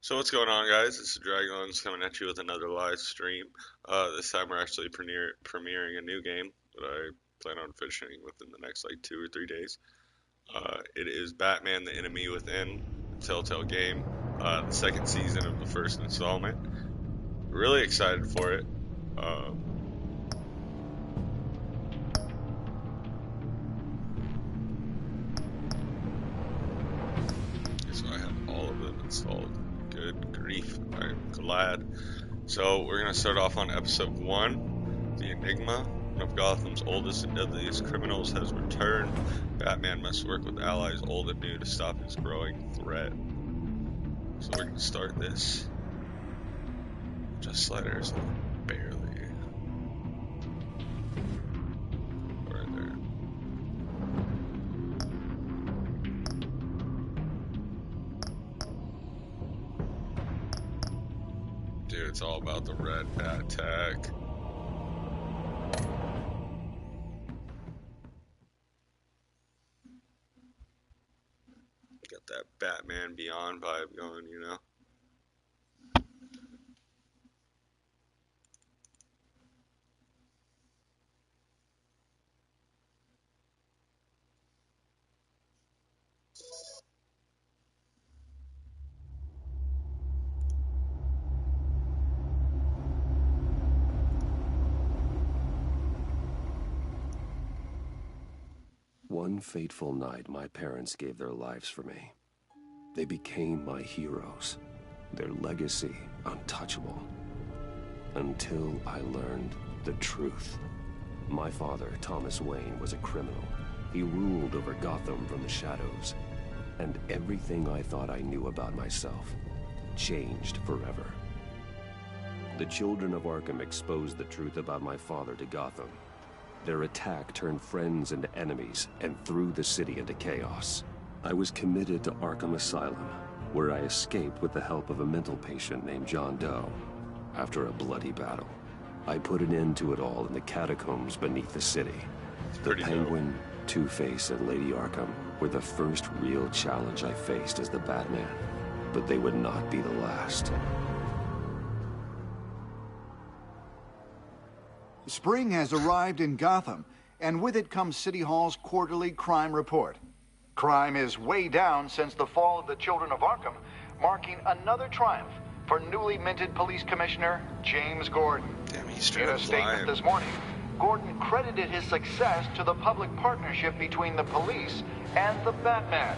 So what's going on, guys? This is Dragon's coming at you with another live stream. This time we're actually premiering a new game that I plan on finishing within the next like 2 or 3 days. It is Batman: The Enemy Within, a Telltale game, the second season of the first installment. Really excited for it. So I have all of them installed. Good grief, I'm glad. So we're going to start off on episode 1, the Enigma. One of Gotham's oldest and deadliest criminals has returned. Batman must work with allies old and new to stop his growing threat. So we're going to start this. Just sliders, barely. Right there. Dude, it's all about the red bat tech. Got that Batman Beyond vibe going, you know? One fateful night, my parents gave their lives for me. They became my heroes, their legacy untouchable. Until I learned the truth. My father, Thomas Wayne, was a criminal. He ruled over Gotham from the shadows. And everything I thought I knew about myself changed forever. The children of Arkham exposed the truth about my father to Gotham. Their attack turned friends into enemies and threw the city into chaos. I was committed to Arkham Asylum, where I escaped with the help of a mental patient named John Doe. After a bloody battle, I put an end to it all in the catacombs beneath the city. The Penguin, Two-Face, and Lady Arkham were the first real challenge I faced as the Batman, but they would not be the last. Spring has arrived in Gotham, and with it comes City Hall's quarterly crime report. Crime is way down since the fall of the Children of Arkham, marking another triumph for newly minted Police Commissioner James Gordon. Damn, he's straight In a up statement lying. this morning, Gordon credited his success to the public partnership between the police and the Batman.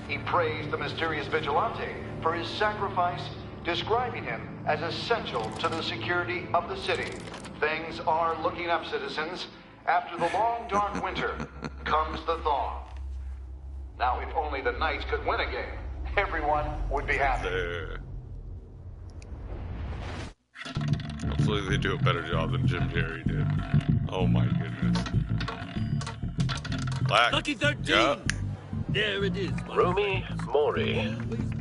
He praised the mysterious vigilante for his sacrifice, describing him as essential to the security of the city. Things are looking up, citizens. After the long, dark winter comes the thaw. Now, if only the Knights could win a game, everyone would be happy. Hopefully they do a better job than Jim Carrey did. Oh my goodness. Black. Lucky 13! Yep. There it is. Rumi Mori,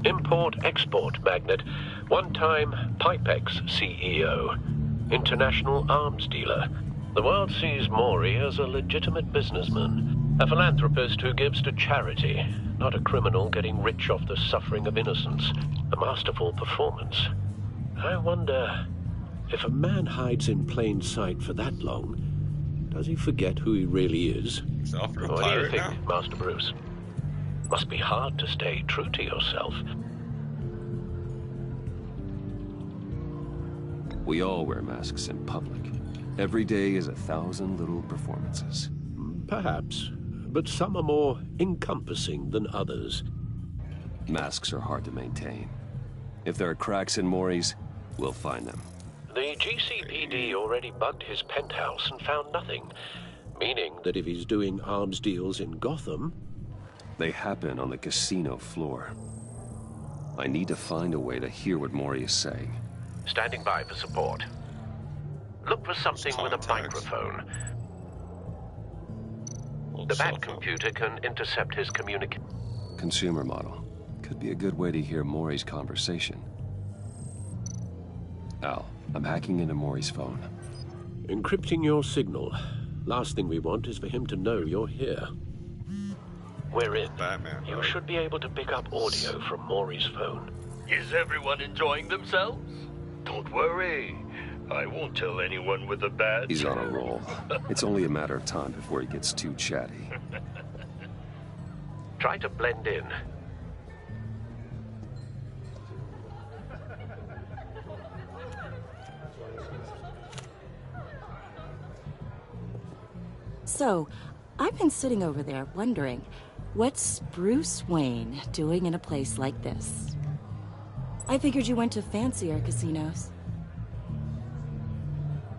import-export magnate, one-time Pipex CEO, international arms dealer. The world sees Mori as a legitimate businessman, a philanthropist who gives to charity, not a criminal getting rich off the suffering of innocence. A masterful performance. I wonder, if a man hides in plain sight for that long, does he forget who he really is? He's off to a What do you pirate think, now. Master Bruce? Must be hard to stay true to yourself. We all wear masks in public. Every day is 1,000 little performances. Perhaps, but some are more encompassing than others. Masks are hard to maintain. If there are cracks in Mori's, we'll find them. The GCPD already bugged his penthouse and found nothing, meaning that if he's doing arms deals in Gotham... They happen on the casino floor. I need to find a way to hear what Mori is saying. Standing by for support. Look for something with a Contacts. microphone. Old The cell Bat phone. computer can intercept his communication. Consumer model. Could be a good way to hear Mori's conversation. Al, I'm hacking into Mori's phone. Encrypting your signal. Last thing we want is for him to know you're here. We're in. Batman, You right? should be able to pick up audio from Maury's phone. Is everyone enjoying themselves? Don't worry. I won't tell anyone with a badge. He's on a roll. It's only a matter of time before he gets too chatty. Try to blend in. So, I've been sitting over there wondering, what's Bruce Wayne doing in a place like this? I figured you went to fancier casinos.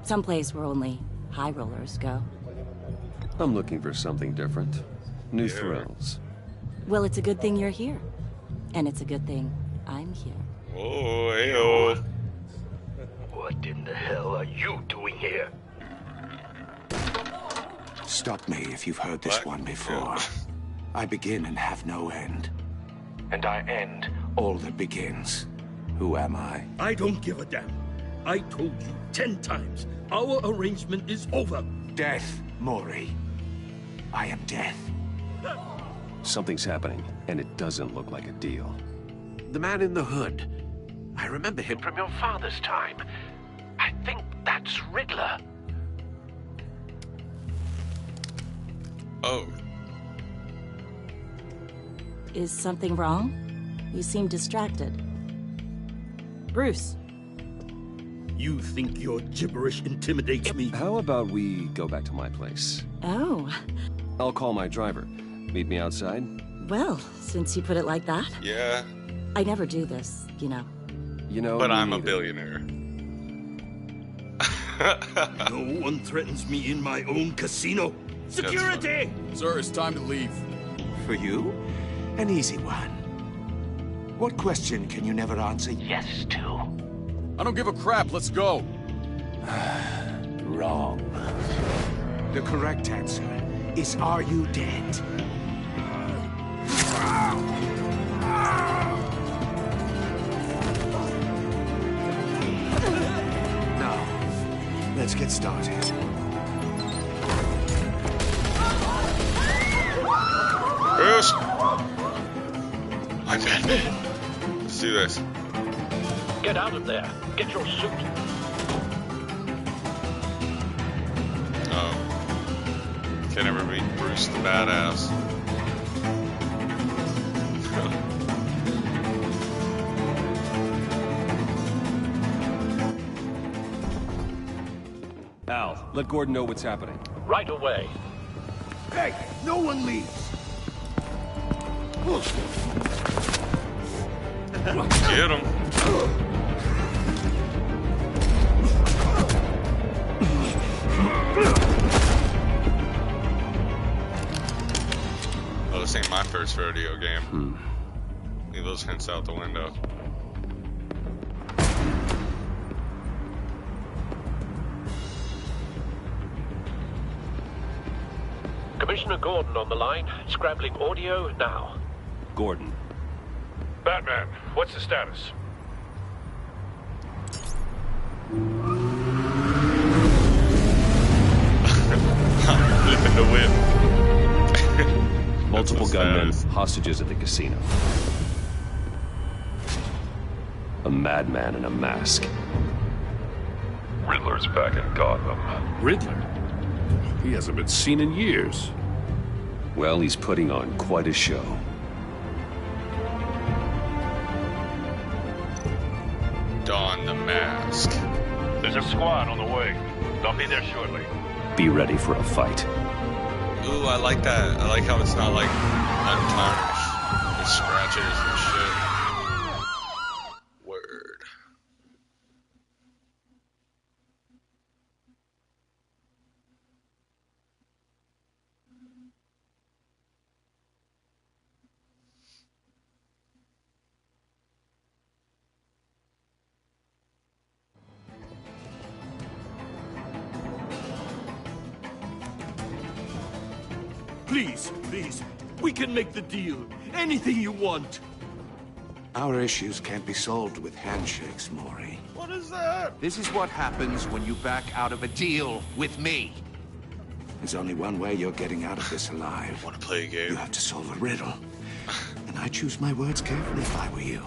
Someplace where only high rollers go. I'm looking for something different. New thrills. Well, it's a good thing you're here. And it's a good thing I'm here. Oh, hey-oh. What in the hell are you doing here? Stop me if you've heard this one before. I begin and have no end. And I end all that begins. Who am I? I don't give a damn. I told you 10 times. Our arrangement is over. Death, Maury. I am death. Something's happening, and it doesn't look like a deal. The man in the hood. I remember him from your father's time. I think that's Riddler. Oh. Is something wrong? You seem distracted. Bruce. You think your gibberish intimidates me? How about we go back to my place? Oh. I'll call my driver. Meet me outside? Well, since you put it like that. Yeah. I never do this, you know. You know, But me I'm a neither. billionaire. No one threatens me in my own casino. Security! Sir, it's time to leave. For you? An easy one. What question can you never answer yes to? I don't give a crap. Let's go. Wrong. The correct answer is, are you dead? Now, let's get started. Bruce! I'm Batman. Let's do this. Get out of there. Get your suit. Oh. Can never beat Bruce the Badass. Al, let Gordon know what's happening. Right away. Hey, no one leaves. Get him. Oh, this ain't my first rodeo game. Leave those hints out the window. Commissioner Gordon on the line. Scrambling audio now. Gordon. Batman, what's the status? Flipping the whip. Multiple That's gunmen, status. hostages at the casino. A madman in a mask. Riddler's back in Gotham. Riddler? He hasn't been seen in years. Well, he's putting on quite a show. Don the Mask. There's a squad on the way. They'll be there shortly. Be ready for a fight. Ooh, I like that. I like how it's not like untarnished. With scratches and shit. Word. Please, please. We can make the deal. Anything you want. Our issues can't be solved with handshakes, Maury. What is that? This is what happens when you back out of a deal with me. There's only one way you're getting out of this alive. Want to play a You game? have to solve a riddle. And I choose my words carefully if I were you.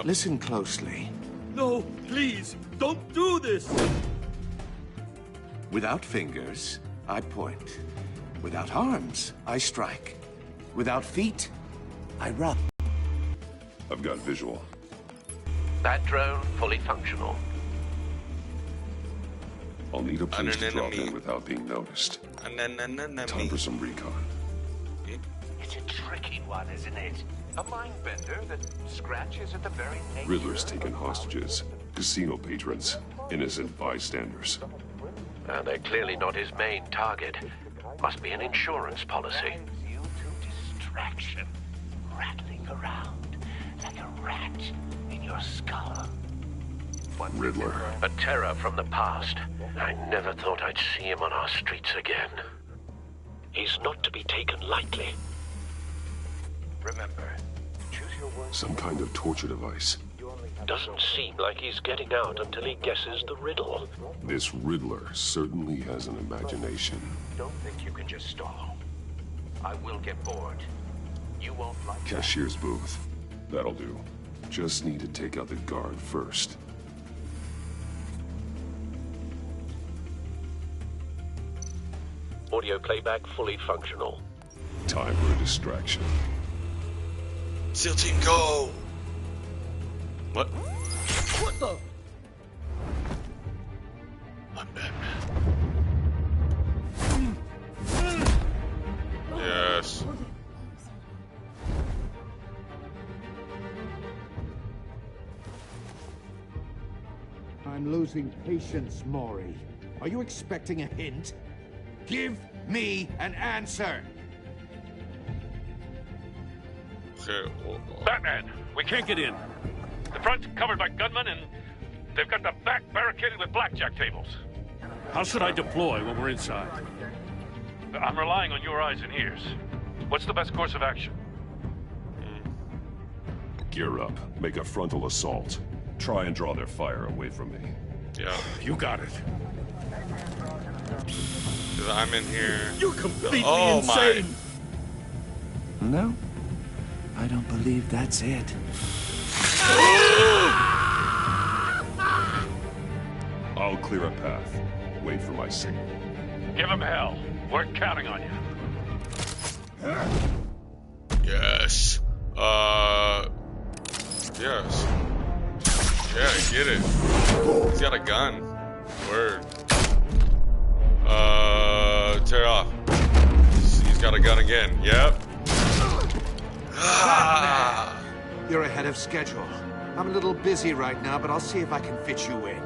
Listen closely. No, please, don't do this! Without fingers, I point. Without arms, I strike. Without feet, I run. I've got visual. That drone fully functional. I'll need a place to drop in without being noticed. Time for some recon. It's a tricky one, isn't it? A mind bender that scratches at the very nature. Riddler's taken hostages. Casino patrons. Innocent bystanders. They're clearly not his main target. Must be an insurance policy. You to distraction. Rattling around like a rat in your skull. Riddler. A terror from the past. I never thought I'd see him on our streets again. He's not to be taken lightly. Remember, choose your words. Some kind of torture device. Doesn't seem like he's getting out until he guesses the riddle. This Riddler certainly has an imagination. Don't think you can just stall. I will get bored. You won't like Cashier's booth. That'll do. Just need to take out the guard first. Audio playback fully functional. Time for a distraction. SEAL team, go! What? What the? I'm Batman. Yes. I'm losing patience, Maury. Are you expecting a hint? Give me an answer! Okay, Batman, we can't get in. The front's covered by gunmen, and they've got the back barricaded with blackjack tables. How should I deploy when we're inside? I'm relying on your eyes and ears. What's the best course of action? Gear up. Make a frontal assault. Try and draw their fire away from me. yeah. You got it. Because I'm in here. You're completely Oh, insane! No, I don't believe that's it. I'll clear a path. Wait for my signal. Give him hell. We're counting on you. Yes. Yes. Yeah, get it. He's got a gun. Word. Tear off. He's got a gun again. Yep. Ah. You're ahead of schedule. I'm a little busy right now, but I'll see if I can fit you in.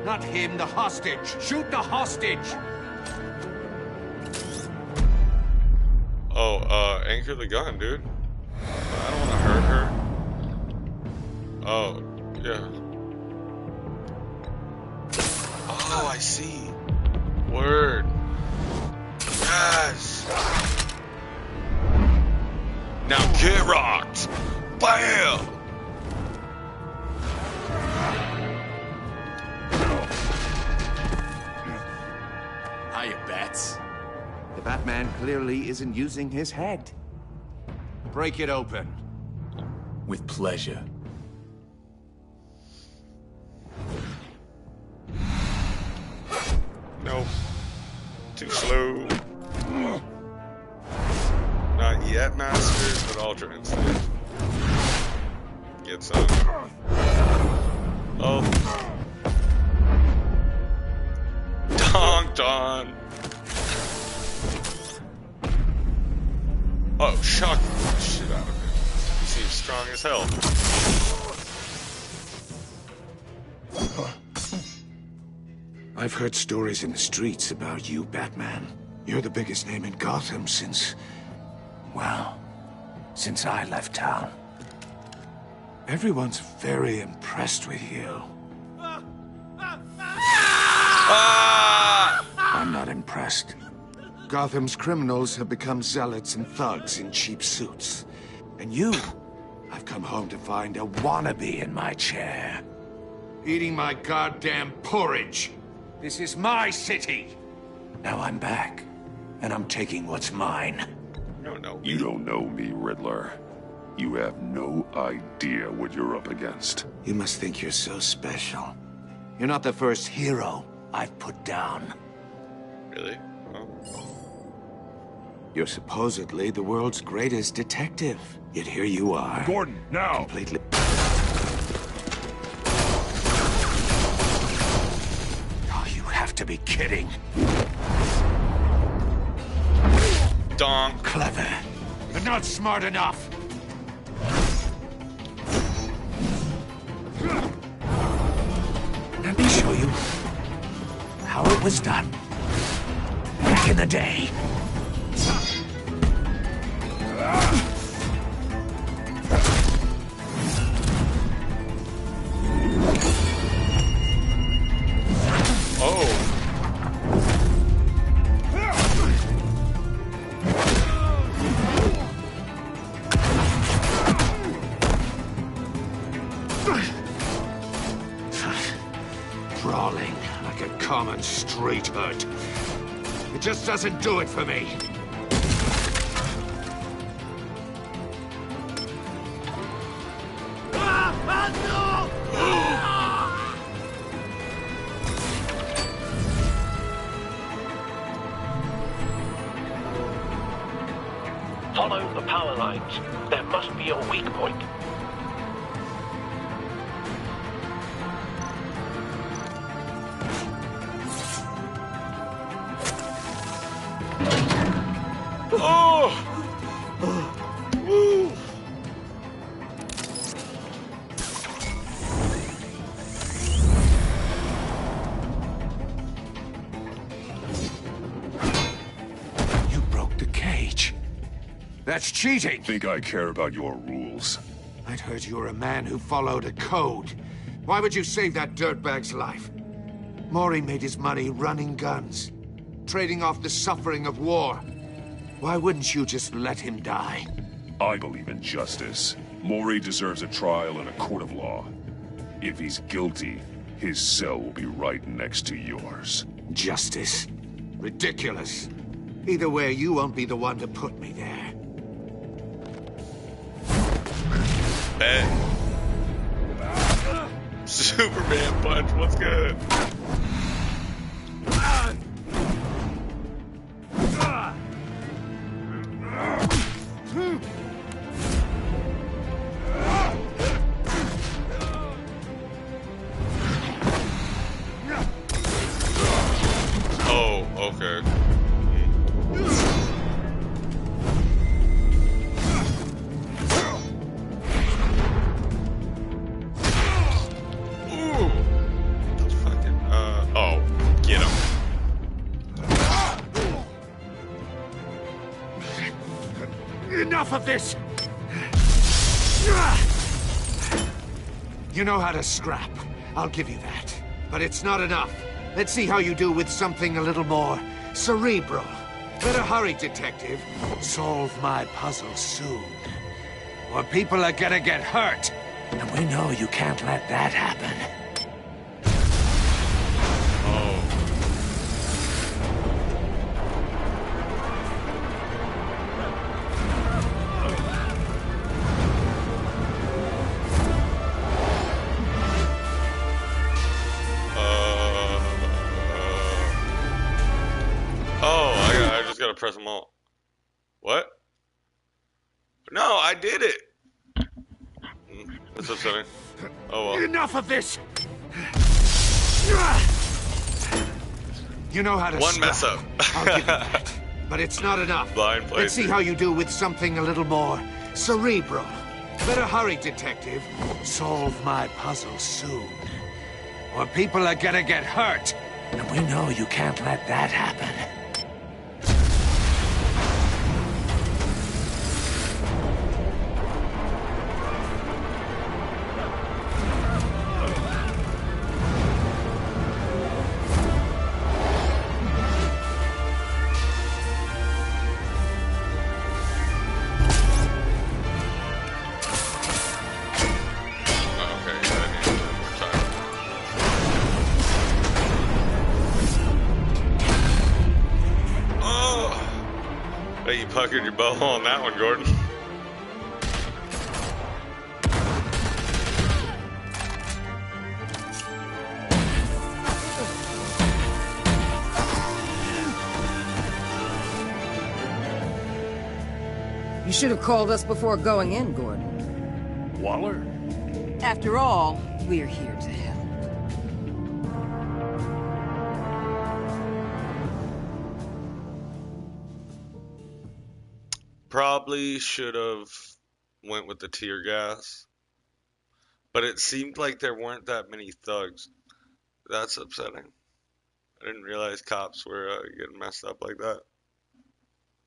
Not him, the hostage. Shoot the hostage! Oh, anchor the gun, dude. I don't want to hurt her. Oh, yeah. Oh, I see. Word. Yes. Now get rocked. Bam. Hiya, Bats. The Batman clearly isn't using his head. Break it open. With pleasure. Nope. Too slow. Not yet, Masters, but Ultra Instinct. Get some. Oh. Donked on. Oh, shock the shit out of him. He seems strong as hell. I've heard stories in the streets about you, Batman. You're the biggest name in Gotham since... well, since I left town. Everyone's very impressed with you. I'm not impressed. Gotham's criminals have become zealots and thugs in cheap suits. And you, I've come home to find a wannabe in my chair. Eating my goddamn porridge. This is my city. Now I'm back, and I'm taking what's mine. No, You don't know me, Riddler. You have no idea what you're up against. You must think you're so special. You're not the first hero I've put down. Really? Oh. You're supposedly the world's greatest detective. Yet here you are. Gordon, now! Completely... Oh, you have to be kidding. Donk. Clever, but not smart enough. Let me show you how it was done back in the day. Brawling like a common street hood. It just doesn't do it for me. Follow the power lines. There must be a weak point. You broke the cage. That's cheating. Think I care about your rules? I'd heard you were a man who followed a code. Why would you save that dirtbag's life? Maury made his money running guns, trading off the suffering of war. Why wouldn't you just let him die? I believe in justice. Maury deserves a trial in a court of law. If he's guilty, his cell will be right next to yours. Justice? Ridiculous. Either way, you won't be the one to put me there. Bet. Superman punch, what's good? Oh, okay. Ooh. That's fucking, oh, get him. Enough of this! You know how to scrap. I'll give you that. But it's not enough. Let's see how you do with something a little more cerebral. Better hurry, detective. Solve my puzzle soon. Or people are gonna get hurt. And we know you can't let that happen. I just gotta press them all. What? No, I did it. That's upsetting. Oh well. Enough of this! You know how to One scrap. mess up. I'll give you that. But it's not enough. Blind play. Let's see how you do with something a little more cerebral. Better hurry, detective. Solve my puzzle soon. Or people are gonna get hurt. And we know you can't let that happen. You puckered your bow on that one, Gordon. You should have called us before going in, Gordon. Waller? After all, we're here to help. Probably should have went with the tear gas. But it seemed like there weren't that many thugs. That's upsetting. I didn't realize cops were getting messed up like that.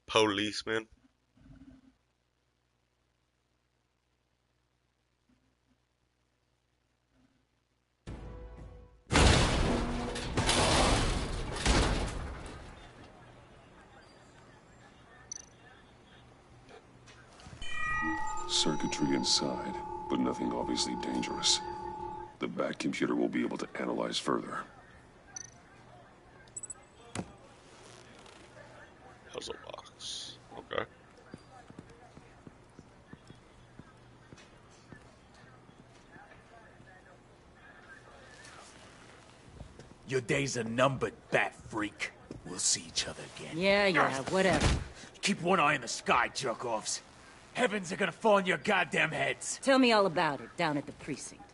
Policemen. Circuitry inside, but nothing obviously dangerous. The Bat computer will be able to analyze further. Puzzle box. Okay. Your days are numbered, Bat Freak. We'll see each other again. Yeah, whatever. Keep one eye in the sky, jerk-offs. Heavens are gonna fall on your goddamn heads. Tell me all about it down at the precinct.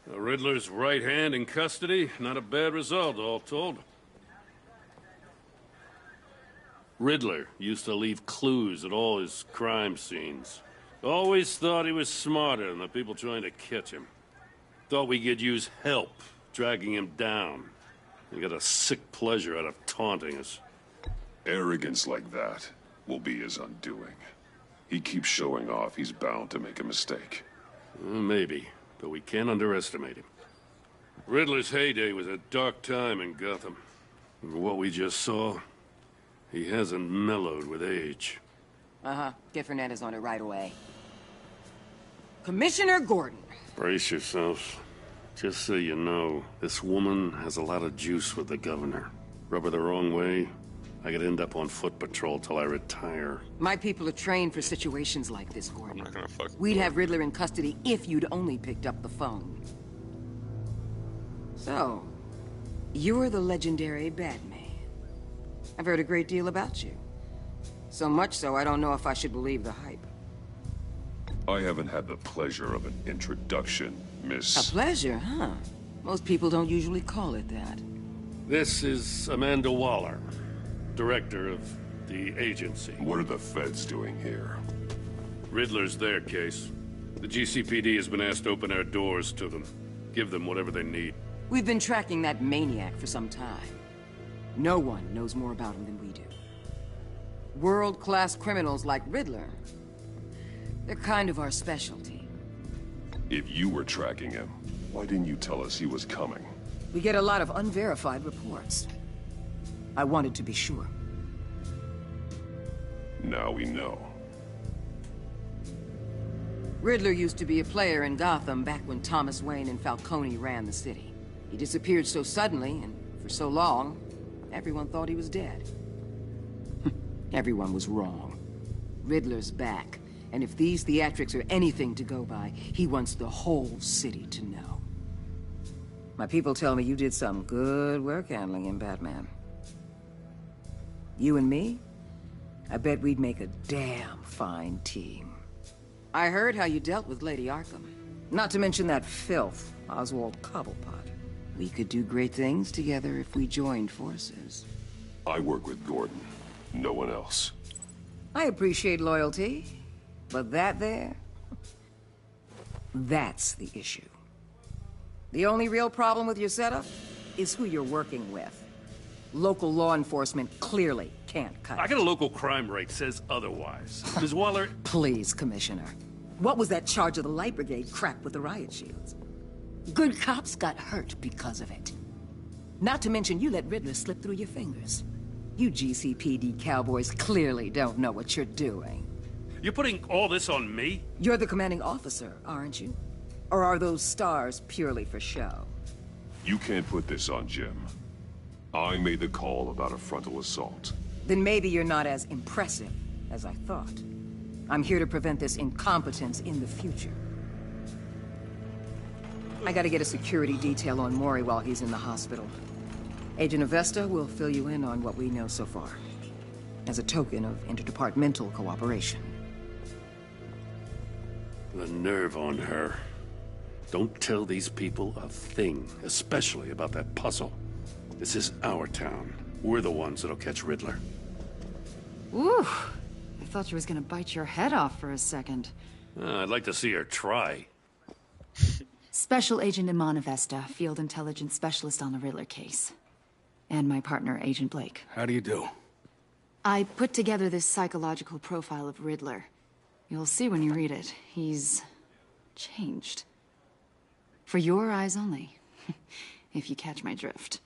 The Riddler's right hand in custody. Not a bad result, all told. Riddler used to leave clues at all his crime scenes. Always thought he was smarter than the people trying to catch him. Thought we could use help dragging him down. He got a sick pleasure out of taunting us. Arrogance like that will be his undoing. He keeps showing off, he's bound to make a mistake. Maybe, but we can't underestimate him. Riddler's heyday was a dark time in Gotham. What we just saw, he hasn't mellowed with age. Uh-huh. Get Fernandez on it right away. Commissioner Gordon. Brace yourselves. Just so you know, this woman has a lot of juice with the governor. Rub her the wrong way, I could end up on foot patrol till I retire. My people are trained for situations like this, Gordon. I'm not gonna fuck. We'd have Riddler in custody if you'd only picked up the phone. So, you're the legendary Batman. I've heard a great deal about you. So much so, I don't know if I should believe the hype. I haven't had the pleasure of an introduction, Miss... A pleasure, huh? Most people don't usually call it that. This is Amanda Waller, director of the agency. What are the feds doing here? Riddler's their case. The GCPD has been asked to open our doors to them. Give them whatever they need. We've been tracking that maniac for some time. No one knows more about him than we do. World-class criminals like Riddler. They're kind of our specialty. If you were tracking him, why didn't you tell us he was coming? We get a lot of unverified reports. I wanted to be sure. Now we know. Riddler used to be a player in Gotham back when Thomas Wayne and Falcone ran the city. He disappeared so suddenly and for so long, everyone thought he was dead. Everyone was wrong. Riddler's back, and if these theatrics are anything to go by, he wants the whole city to know. My people tell me you did some good work handling him, Batman. You and me? I bet we'd make a damn fine team. I heard how you dealt with Lady Arkham. Not to mention that filth, Oswald Cobblepot. We could do great things together if we joined forces. I work with Gordon. No one else. I appreciate loyalty, but that there... that's the issue. The only real problem with your setup is who you're working with. Local law enforcement clearly can't cut it. I got a local crime rate says otherwise. Ms. Waller... Please, Commissioner. What was that charge of the Light Brigade crap with the riot shields? Good cops got hurt because of it. Not to mention you let Riddler slip through your fingers. You GCPD cowboys clearly don't know what you're doing. You're putting all this on me? You're the commanding officer, aren't you? Or are those stars purely for show? You can't put this on Jim. I made the call about a frontal assault. Then maybe you're not as impressive as I thought. I'm here to prevent this incompetence in the future. I gotta get a security detail on Maury while he's in the hospital. Agent Avesta will fill you in on what we know so far. as a token of interdepartmental cooperation. The nerve on her. Don't tell these people a thing, especially about that puzzle. This is our town. We're the ones that'll catch Riddler. Ooh, I thought she was gonna bite your head off for a second. I'd like to see her try. Special Agent Imana Vesta, Field Intelligence Specialist on the Riddler case. And my partner, Agent Blake. How do you do? I put together this psychological profile of Riddler. You'll see when you read it. He's changed. For your eyes only, if you catch my drift.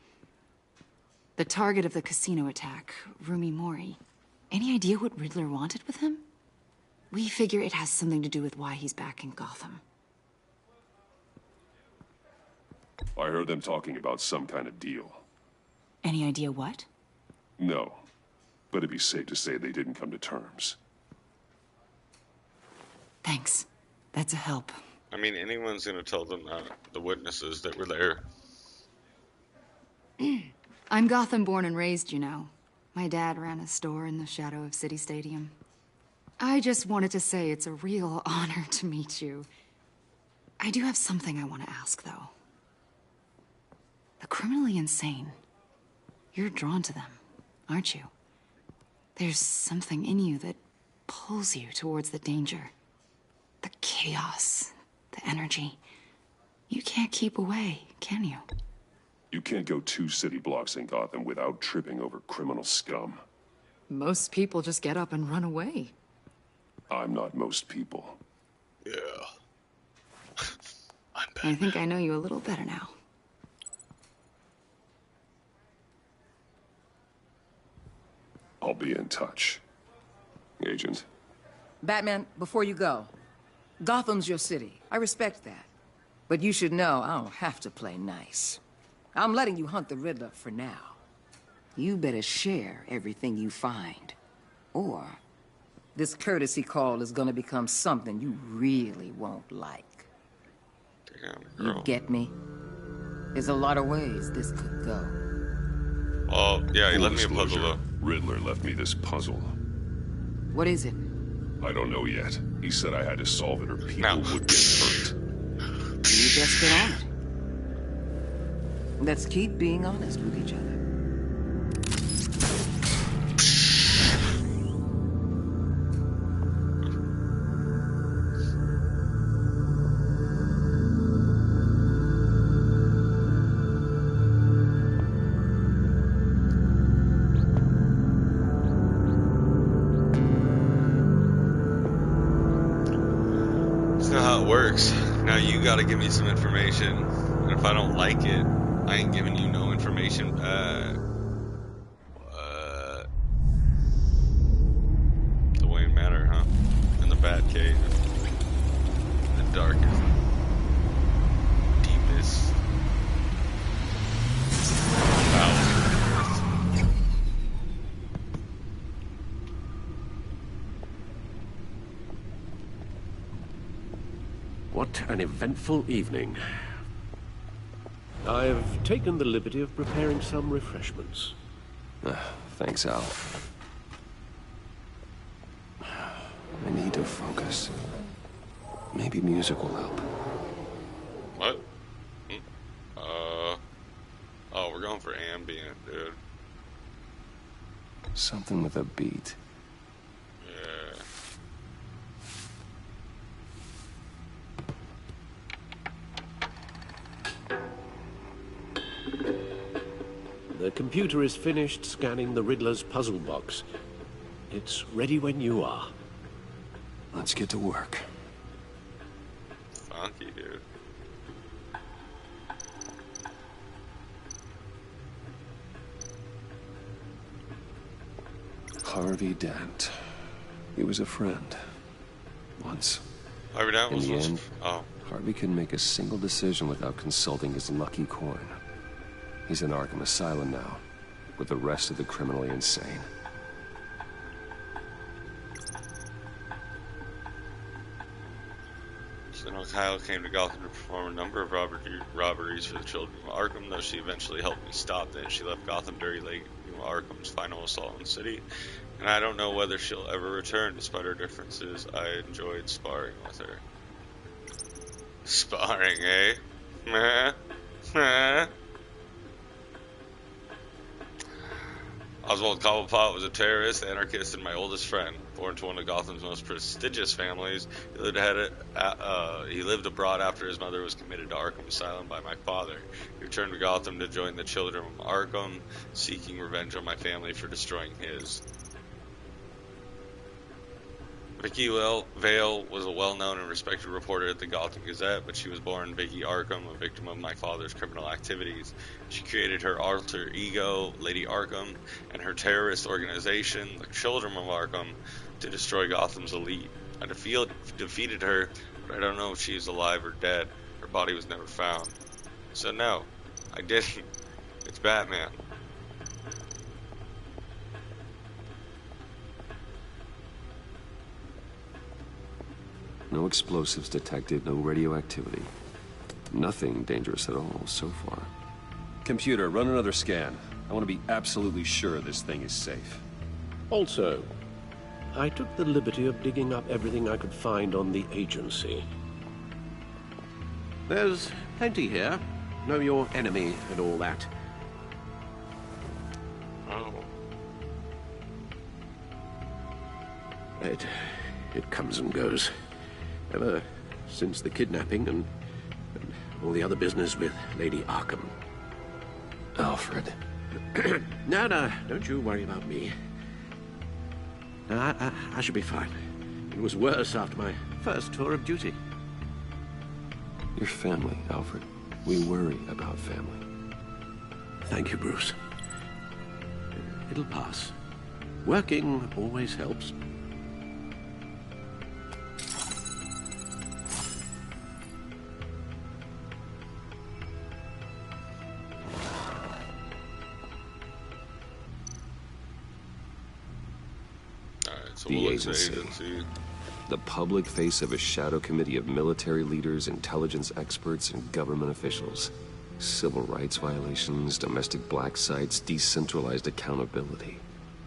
The target of the casino attack, Rumi Mori. Any idea what Riddler wanted with him? We figure it has something to do with why he's back in Gotham. I heard them talking about some kind of deal. Any idea what? No, but it'd be safe to say they didn't come to terms. Thanks. That's a help. I mean, anyone's gonna tell them that, the witnesses that were there. I'm Gotham born and raised, you know. My dad ran a store in the shadow of City Stadium. I just wanted to say it's a real honor to meet you. I do have something I want to ask, though. The criminally insane. You're drawn to them, aren't you? There's something in you that pulls you towards the danger. The chaos, the energy. You can't keep away, can you? You can't go 2 city blocks in Gotham without tripping over criminal scum. Most people just get up and run away. I'm not most people. Yeah. I think I know you a little better now. I'll be in touch. Agent. Batman, before you go, Gotham's your city. I respect that. But you should know I don't have to play nice. I'm letting you hunt the Riddler for now. You better share everything you find. Or this courtesy call is gonna become something you really won't like. Damn, You get me? There's a lot of ways this could go. Oh, yeah, he Full left me a puzzle, disclosure, though. Riddler left me this puzzle. What is it? I don't know yet. He said I had to solve it or people would get hurt. You just get on it. Let's keep being honest with each other. That's not how it works. Now you gotta give me some information, and if I don't like it, I ain't giving you no information back. What? The Wayne Manor, huh? In the Batcave. The darkest, deepest. What an eventful evening. I've taken the liberty of preparing some refreshments. Thanks, Al. I need to focus. Maybe music will help. What? Oh, we're going for ambient, dude. Something with a beat. Yeah. The computer is finished scanning the Riddler's puzzle box. It's ready when you are. Let's get to work. Funky, dude. Harvey Dent. He was a friend. Once. Harvey Dent was In the end, oh. Harvey couldn't make a single decision without consulting his lucky coin. He's in Arkham Asylum now, with the rest of the criminally insane. So Kyle came to Gotham to perform a number of robberies for the children of Arkham, though she eventually helped me stop them. She left Gotham during Arkham's final assault on the city, and and I don't know whether she'll ever return. Despite our differences, I enjoyed sparring with her. Sparring, eh? Meh? Meh? Oswald Cobblepot was a terrorist, anarchist, and my oldest friend. Born to one of Gotham's most prestigious families, he lived abroad after his mother was committed to Arkham Asylum by my father. He returned to Gotham to join the Children of Arkham, seeking revenge on my family for destroying his. Vicky Vale was a well-known and respected reporter at the Gotham Gazette, but she was born Vicky Arkham, a victim of my father's criminal activities. She created her alter ego, Lady Arkham, and her terrorist organization, the Children of Arkham, to destroy Gotham's elite. I defeated her, but I don't know if she is alive or dead. Her body was never found. So no, I didn't. It's Batman. No explosives detected, no radioactivity. Nothing dangerous at all so far. Computer, run another scan. I want to be absolutely sure this thing is safe. Also, I took the liberty of digging up everything I could find on the agency. There's plenty here. Know your enemy and all that. Oh. It comes and goes. Ever since the kidnapping and all the other business with Lady Arkham. Alfred. No, don't you worry about me. No, I should be fine. It was worse after my first tour of duty. Your family, Alfred. We worry about family. Thank you, Bruce. It'll pass. Working always helps. The agency. The public face of a shadow committee of military leaders, intelligence experts, and government officials. Civil rights violations, domestic black sites, decentralized accountability.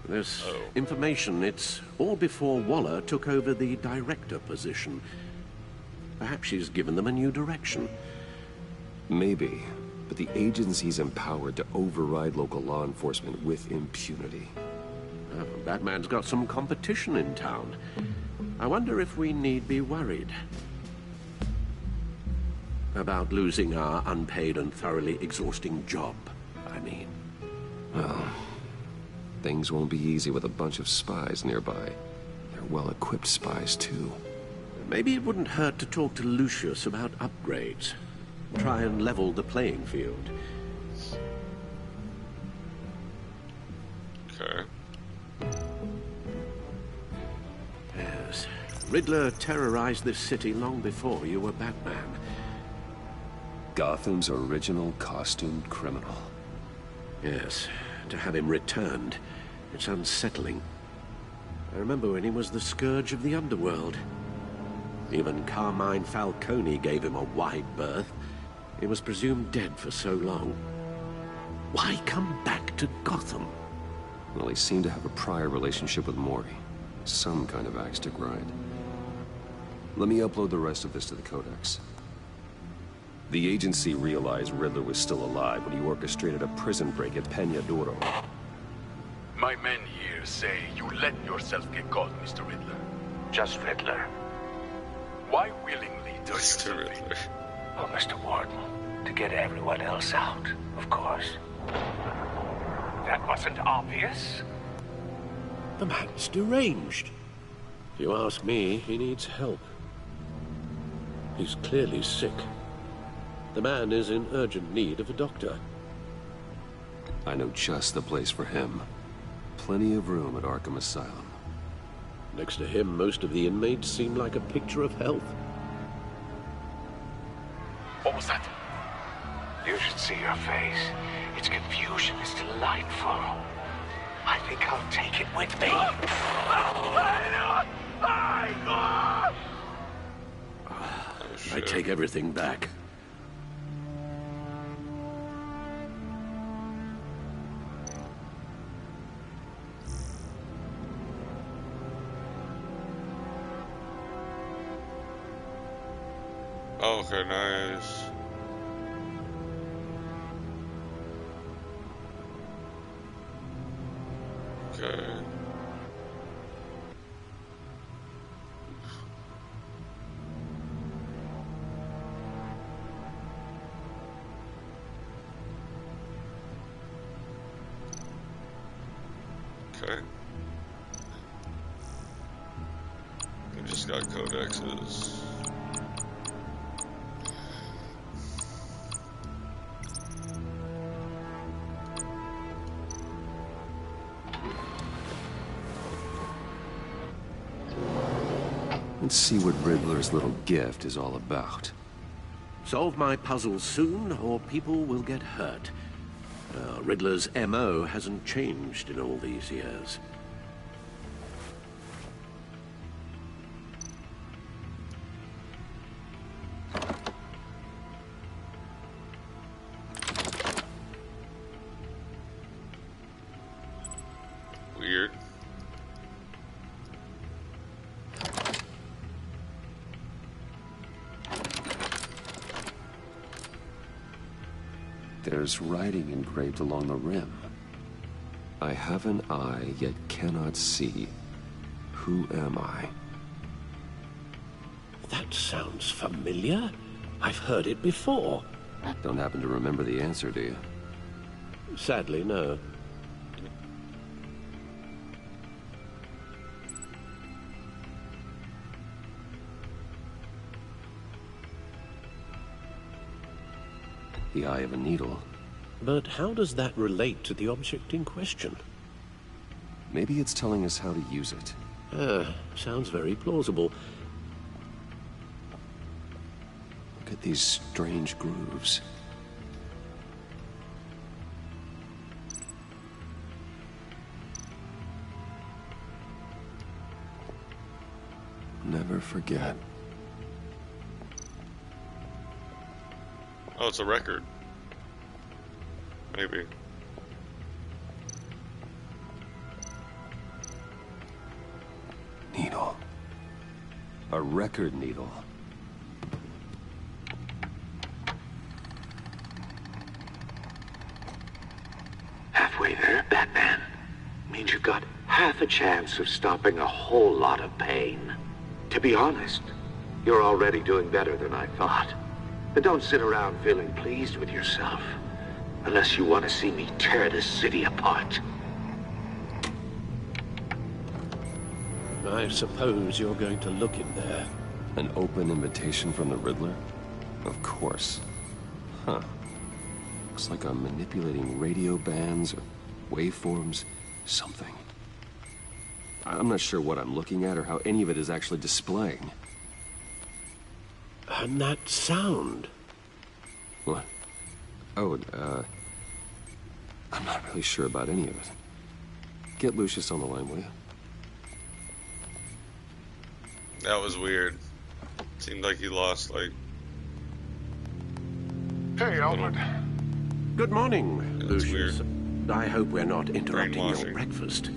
This information, it's all before Waller took over the director position. Perhaps she's given them a new direction. Maybe, but the agency's empowered to override local law enforcement with impunity. Batman's got some competition in town. I wonder if we need be worried about losing our unpaid and thoroughly exhausting job, I mean. Well, things won't be easy with a bunch of spies nearby. They're well-equipped spies, too. Maybe it wouldn't hurt to talk to Lucius about upgrades. Try and level the playing field. Okay. Yes. Riddler terrorized this city long before you were Batman. Gotham's original costumed criminal. Yes. To have him returned, it's unsettling. I remember when he was the scourge of the underworld. Even Carmine Falcone gave him a wide berth. He was presumed dead for so long. Why come back to Gotham? Well, he seemed to have a prior relationship with Mori. Some kind of axe to grind. Let me upload the rest of this to the Codex. The agency realized Riddler was still alive when he orchestrated a prison break at Peña Duro. My men here say you let yourself get caught, Mr. Riddler. Just Riddler. Why willingly turn Mr. yourself in? Riddler. Oh, Mr. Warden, to get everyone else out, of course. That wasn't obvious. The man's deranged. If you ask me, he needs help. He's clearly sick. The man is in urgent need of a doctor. I know just the place for him. Plenty of room at Arkham Asylum. Next to him, most of the inmates seem like a picture of health. What was that? You should see your face. Its confusion is delightful. I think I'll take it with me. I take everything back. Oh, okay, nice. Okay. Okay. We just got codexes. Let's see what Riddler's little gift is all about. Solve my puzzle soon, or people will get hurt. Riddler's MO hasn't changed in all these years. Weird. There's writing engraved along the rim. I have an eye, yet cannot see. Who am I? That sounds familiar. I've heard it before. Don't happen to remember the answer, do you? Sadly, no. The eye of a needle. But how does that relate to the object in question? Maybe it's telling us how to use it. Sounds very plausible. Look at these strange grooves. Never forget. Oh, it's a record. Maybe. Needle. A record needle. Halfway there, Batman. Means you've got half a chance of stopping a whole lot of pain. To be honest, you're already doing better than I thought. But don't sit around feeling pleased with yourself. Unless you want to see me tear this city apart. I suppose you're going to look in there. An open invitation from the Riddler? Of course. Huh. Looks like I'm manipulating radio bands or waveforms, something. I'm not sure what I'm looking at or how any of it is actually displaying. And that sound. What? Oh, I'm not really sure about any of it. Get Lucius on the line, will you? That was weird. Seemed like he lost, like... Hey, Alfred. Good morning, Lucius. Weird. I hope we're not interrupting your Brainwashing. breakfast.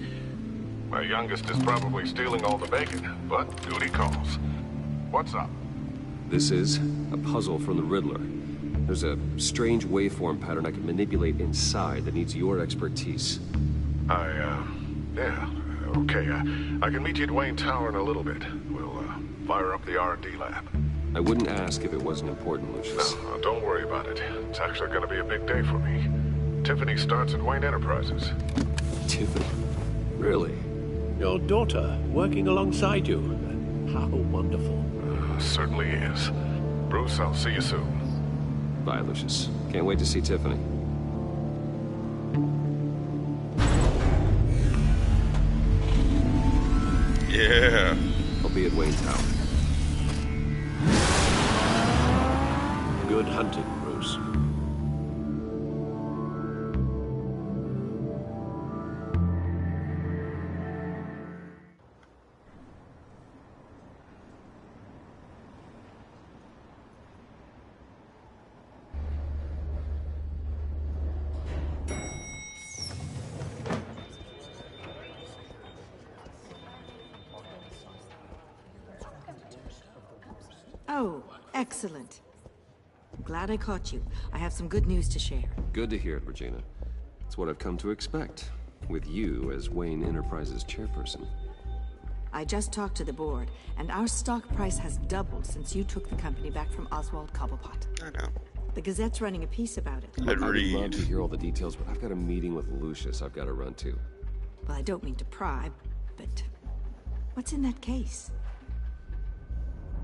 My youngest is probably stealing all the bacon, but duty calls. What's up? This is a puzzle from the Riddler. There's a strange waveform pattern I can manipulate inside that needs your expertise. Yeah, okay. I can meet you at Wayne Tower in a little bit. We'll, fire up the R&D lab. I wouldn't ask if it wasn't important, Lucius. No, don't worry about it. It's actually gonna be a big day for me. Tiffany starts at Wayne Enterprises. Tiffany? Really? Your daughter, working alongside you. How wonderful. Certainly is. Bruce, I'll see you soon. Bye, Lucius. Can't wait to see Tiffany. Yeah. I'll be at Wayne Tower. Good hunting, Bruce. Oh, Excellent. Glad I caught you. I have some good news to share. Good to hear it, Regina. It's what I've come to expect, with you as Wayne Enterprises chairperson. I just talked to the board, and our stock price has doubled since you took the company back from Oswald Cobblepot. I know. The Gazette's running a piece about it. I'd love to hear all the details, but I've got a meeting with Lucius I've got to run to. Well, I don't mean to pry, but what's in that case?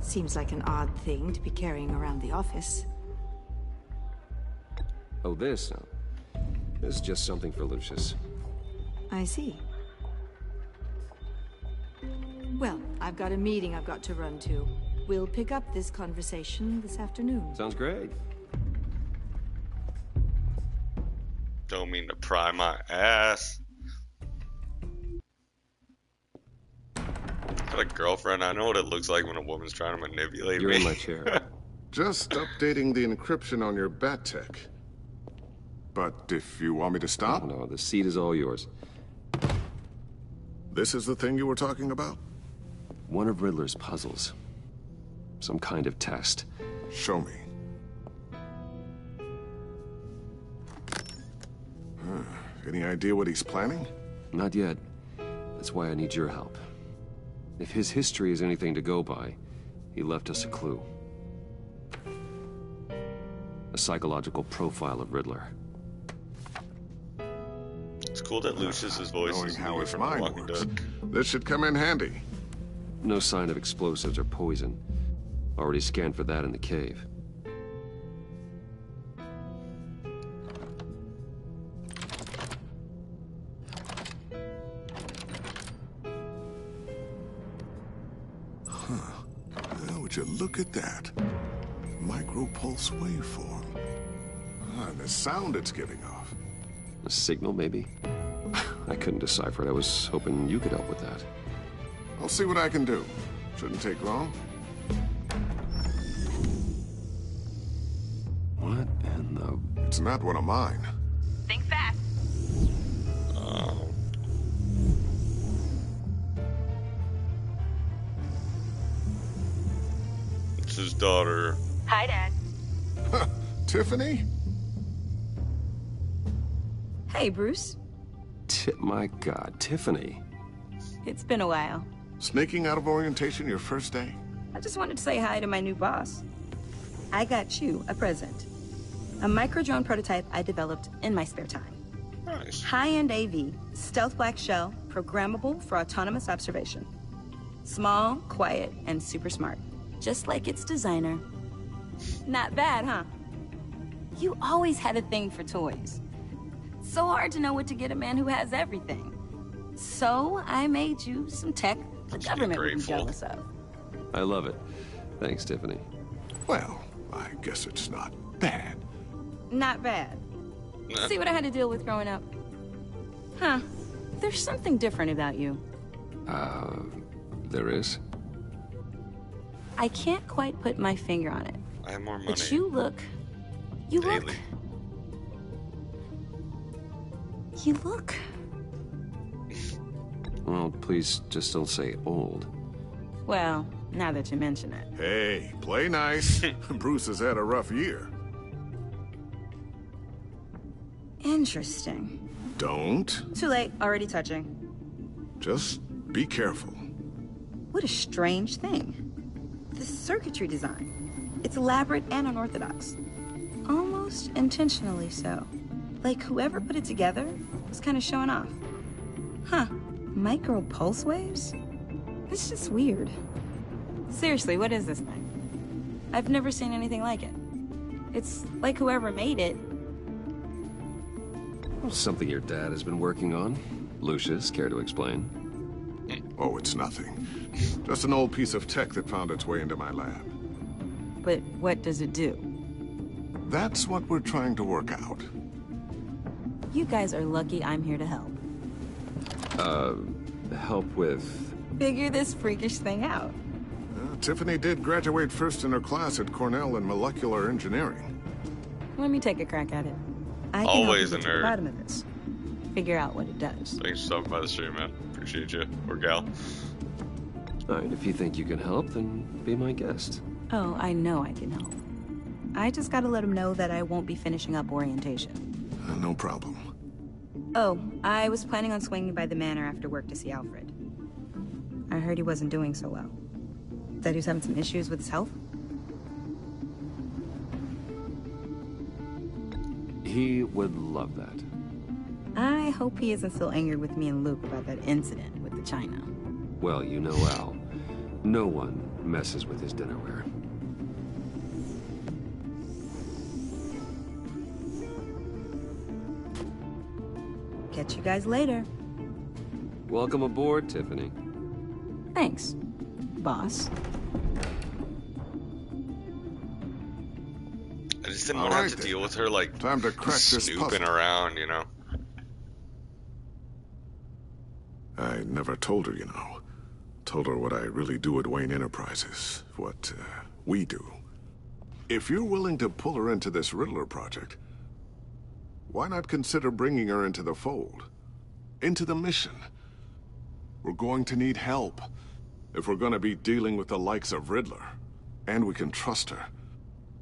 Seems like an odd thing to be carrying around the office. Oh, this? No. This is just something for Lucius. I see. Well, I've got a meeting I've got to run to. We'll pick up this conversation this afternoon. Sounds great. Don't mean to pry my ass. Got a girlfriend. I know what it looks like when a woman's trying to manipulate You're me. in my chair. Just updating the encryption on your bat tech. But if you want me to stop? No, the seat is all yours. This is the thing you were talking about? One of Riddler's puzzles. Some kind of test. Show me. Any idea what he's planning? Not yet. That's why I need your help. If his history is anything to go by, he left us a clue. A psychological profile of Riddler. It's cool that Lucius's voice Knowing is how Louis his from mind Walking works. Dead. This should come in handy. No sign of explosives or poison. Already scanned for that in the cave. Well, would you look at that? Micropulse waveform. And the sound it's giving off. A signal, maybe? I couldn't decipher it. I was hoping you could help with that. I'll see what I can do. Shouldn't take long. What in the... It's not one of mine. Think fast. It's his daughter. Hi, Dad. Tiffany? Hey, Bruce. My God, Tiffany. It's been a while. Sneaking out of orientation your first day? I just wanted to say hi to my new boss. I got you a present. A micro-drone prototype I developed in my spare time. Nice. High-end AV, stealth black shell, programmable for autonomous observation. Small, quiet, and super smart. Just like its designer. Not bad, huh? You always had a thing for toys. So hard to know what to get a man who has everything. So I made you some tech the government would be jealous of. I love it. Thanks, Tiffany. Well, I guess it's not bad. Not bad. See what I had to deal with growing up? Huh. There's something different about you. There is? I can't quite put my finger on it. I have more money. But you look... You look... Daily. You look... Well, please just don't say old. Well, now that you mention it. Hey, play nice. Bruce has had a rough year. Interesting. Don't. Too late. Already touching. Just be careful. What a strange thing. The circuitry design. It's elaborate and unorthodox. Almost intentionally so. Like whoever put it together was kind of showing off. Huh. Micro pulse waves? It's just weird. Seriously, what is this thing? I've never seen anything like it. It's like whoever made it. Well, something your dad has been working on. Lucius, care to explain? Oh, it's nothing. Just an old piece of tech that found its way into my lab. But what does it do? That's what we're trying to work out. You guys are lucky I'm here to help. Help with... Figure this freakish thing out. Tiffany did graduate first in her class at Cornell in molecular engineering. Let me take a crack at it. I can Always help you get a to the nerd. bottom of this. Figure out what it does. Thanks for stopping by the stream, man. Appreciate you. Or gal. All right, if you think you can help, then be my guest. Oh, I know I can help. I just gotta let him know that I won't be finishing up orientation. No problem. Oh, I was planning on swinging by the manor after work to see Alfred. I heard he wasn't doing so well. That he was having some issues with his health? He would love that. I hope he isn't still angry with me and Luke about that incident with the china. Well, you know Al. No one messes with his dinnerware. Catch you guys later. Welcome aboard, Tiffany. Thanks, boss. I just didn't want to have to deal with her, like, time to crack this snooping puzzle. around, you know? I never told her, you know. Told her what I really do at Wayne Enterprises. What we do. If you're willing to pull her into this Riddler project, why not consider bringing her into the fold? Into the mission? We're going to need help. If we're going to be dealing with the likes of Riddler. And we can trust her.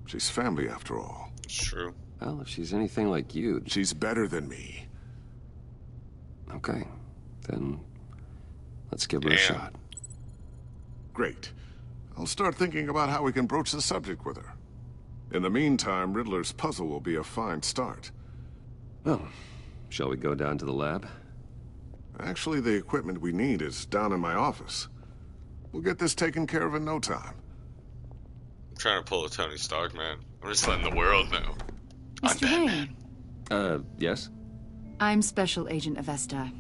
She's family, after all. It's true. Well, if she's anything like you... She's better than me. Okay. Then let's give her a shot. Great. I'll start thinking about how we can broach the subject with her. In the meantime, Riddler's puzzle will be a fine start. Well, shall we go down to the lab? Actually, the equipment we need is down in my office. We'll get this taken care of in no time. I'm trying to pull a Tony Stark, man. I'm just letting the world know. Mr. Wayne. Yes? I'm Special Agent Avesta.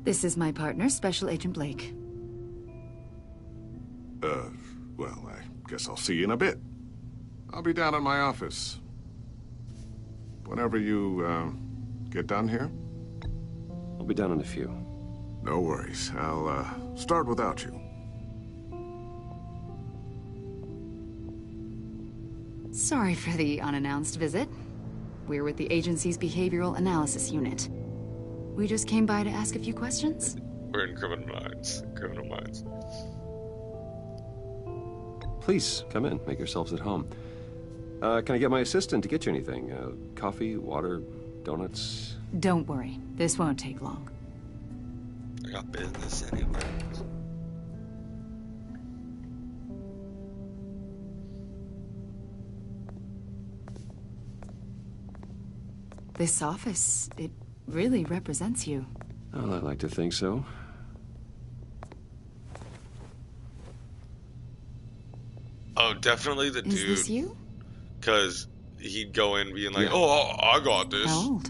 This is my partner, Special Agent Blake. Well, I guess I'll see you in a bit. I'll be down in my office. Whenever you, get done here? I'll be down in a few. No worries. I'll, start without you. Sorry for the unannounced visit. We're with the agency's Behavioral Analysis Unit. We just came by to ask a few questions. We're in Criminal Minds. Criminal Minds. Please, come in. Make yourselves at home. Can I get my assistant to get you anything? Coffee, water, donuts? Don't worry. This won't take long. I got business anyway. This office, it really represents you. Well, I'd like to think so. Oh, definitely the dude. Is this you? Because he'd go in being like, Yeah. oh, I got this. How old?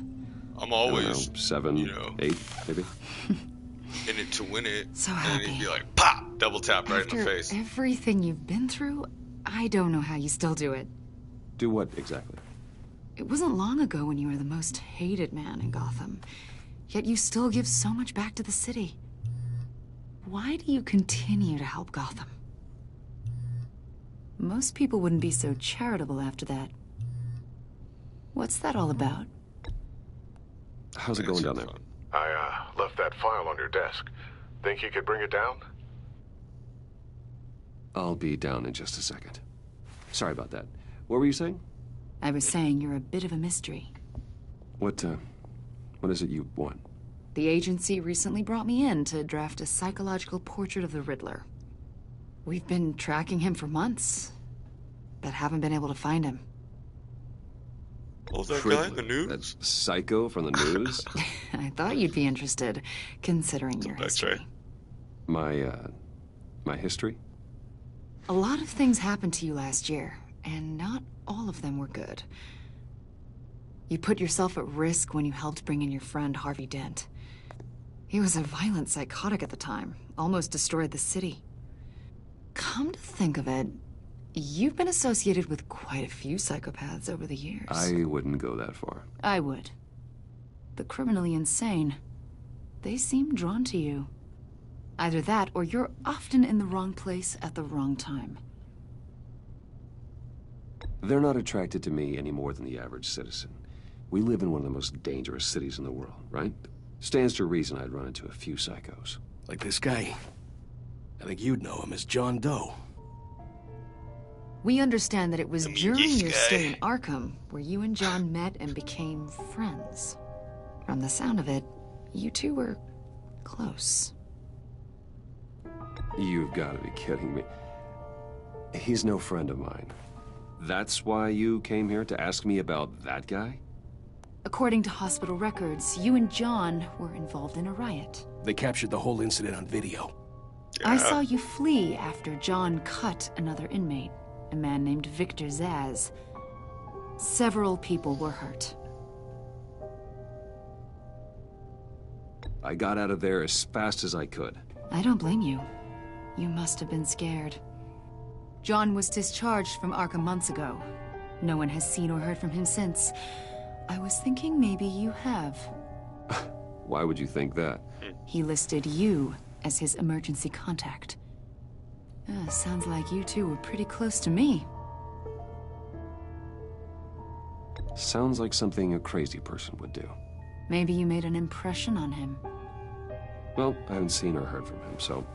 I'm always, 7, 8, maybe. in it to win it. So and happy. he'd be like, pop! Double tap right in the After face. everything you've been through, I don't know how you still do it. Do what exactly? It wasn't long ago when you were the most hated man in Gotham. Yet you still give so much back to the city. Why do you continue to help Gotham? Most people wouldn't be so charitable after that. What's that all about? How's it going down there? I, left that file on your desk. Think you could bring it down? I'll be down in just a second. Sorry about that. What were you saying? I was saying you're a bit of a mystery. What is it you want? The agency recently brought me in to draft a psychological portrait of the Riddler. We've been tracking him for months, but haven't been able to find him. What was that guy in the news? That's Psycho from the news? I thought you'd be interested, considering your history. My history? A lot of things happened to you last year, and not all of them were good. You put yourself at risk when you helped bring in your friend Harvey Dent. He was a violent psychotic at the time, almost destroyed the city. Come to think of it, you've been associated with quite a few psychopaths over the years. I wouldn't go that far. I would. The criminally insane. They seem drawn to you. Either that, or you're often in the wrong place at the wrong time. They're not attracted to me any more than the average citizen. We live in one of the most dangerous cities in the world, right? Stands to reason I'd run into a few psychos. Like this guy. I think you'd know him as John Doe. We understand that it was during your guy. stay in Arkham where you and John met and became friends. From the sound of it, you two were close. You've got to be kidding me. He's no friend of mine. That's why you came here to ask me about that guy? According to hospital records, you and John were involved in a riot. They captured the whole incident on video. I saw you flee after John cut another inmate, a man named Victor Zaz. Several people were hurt. I got out of there as fast as I could. I don't blame you. You must have been scared. John was discharged from Arkham months ago. No one has seen or heard from him since. I was thinking maybe you have. Why would you think that? He listed you as his emergency contact. Sounds like you two were pretty close to me. Sounds like something a crazy person would do. Maybe you made an impression on him. Well, I haven't seen or heard from him, so...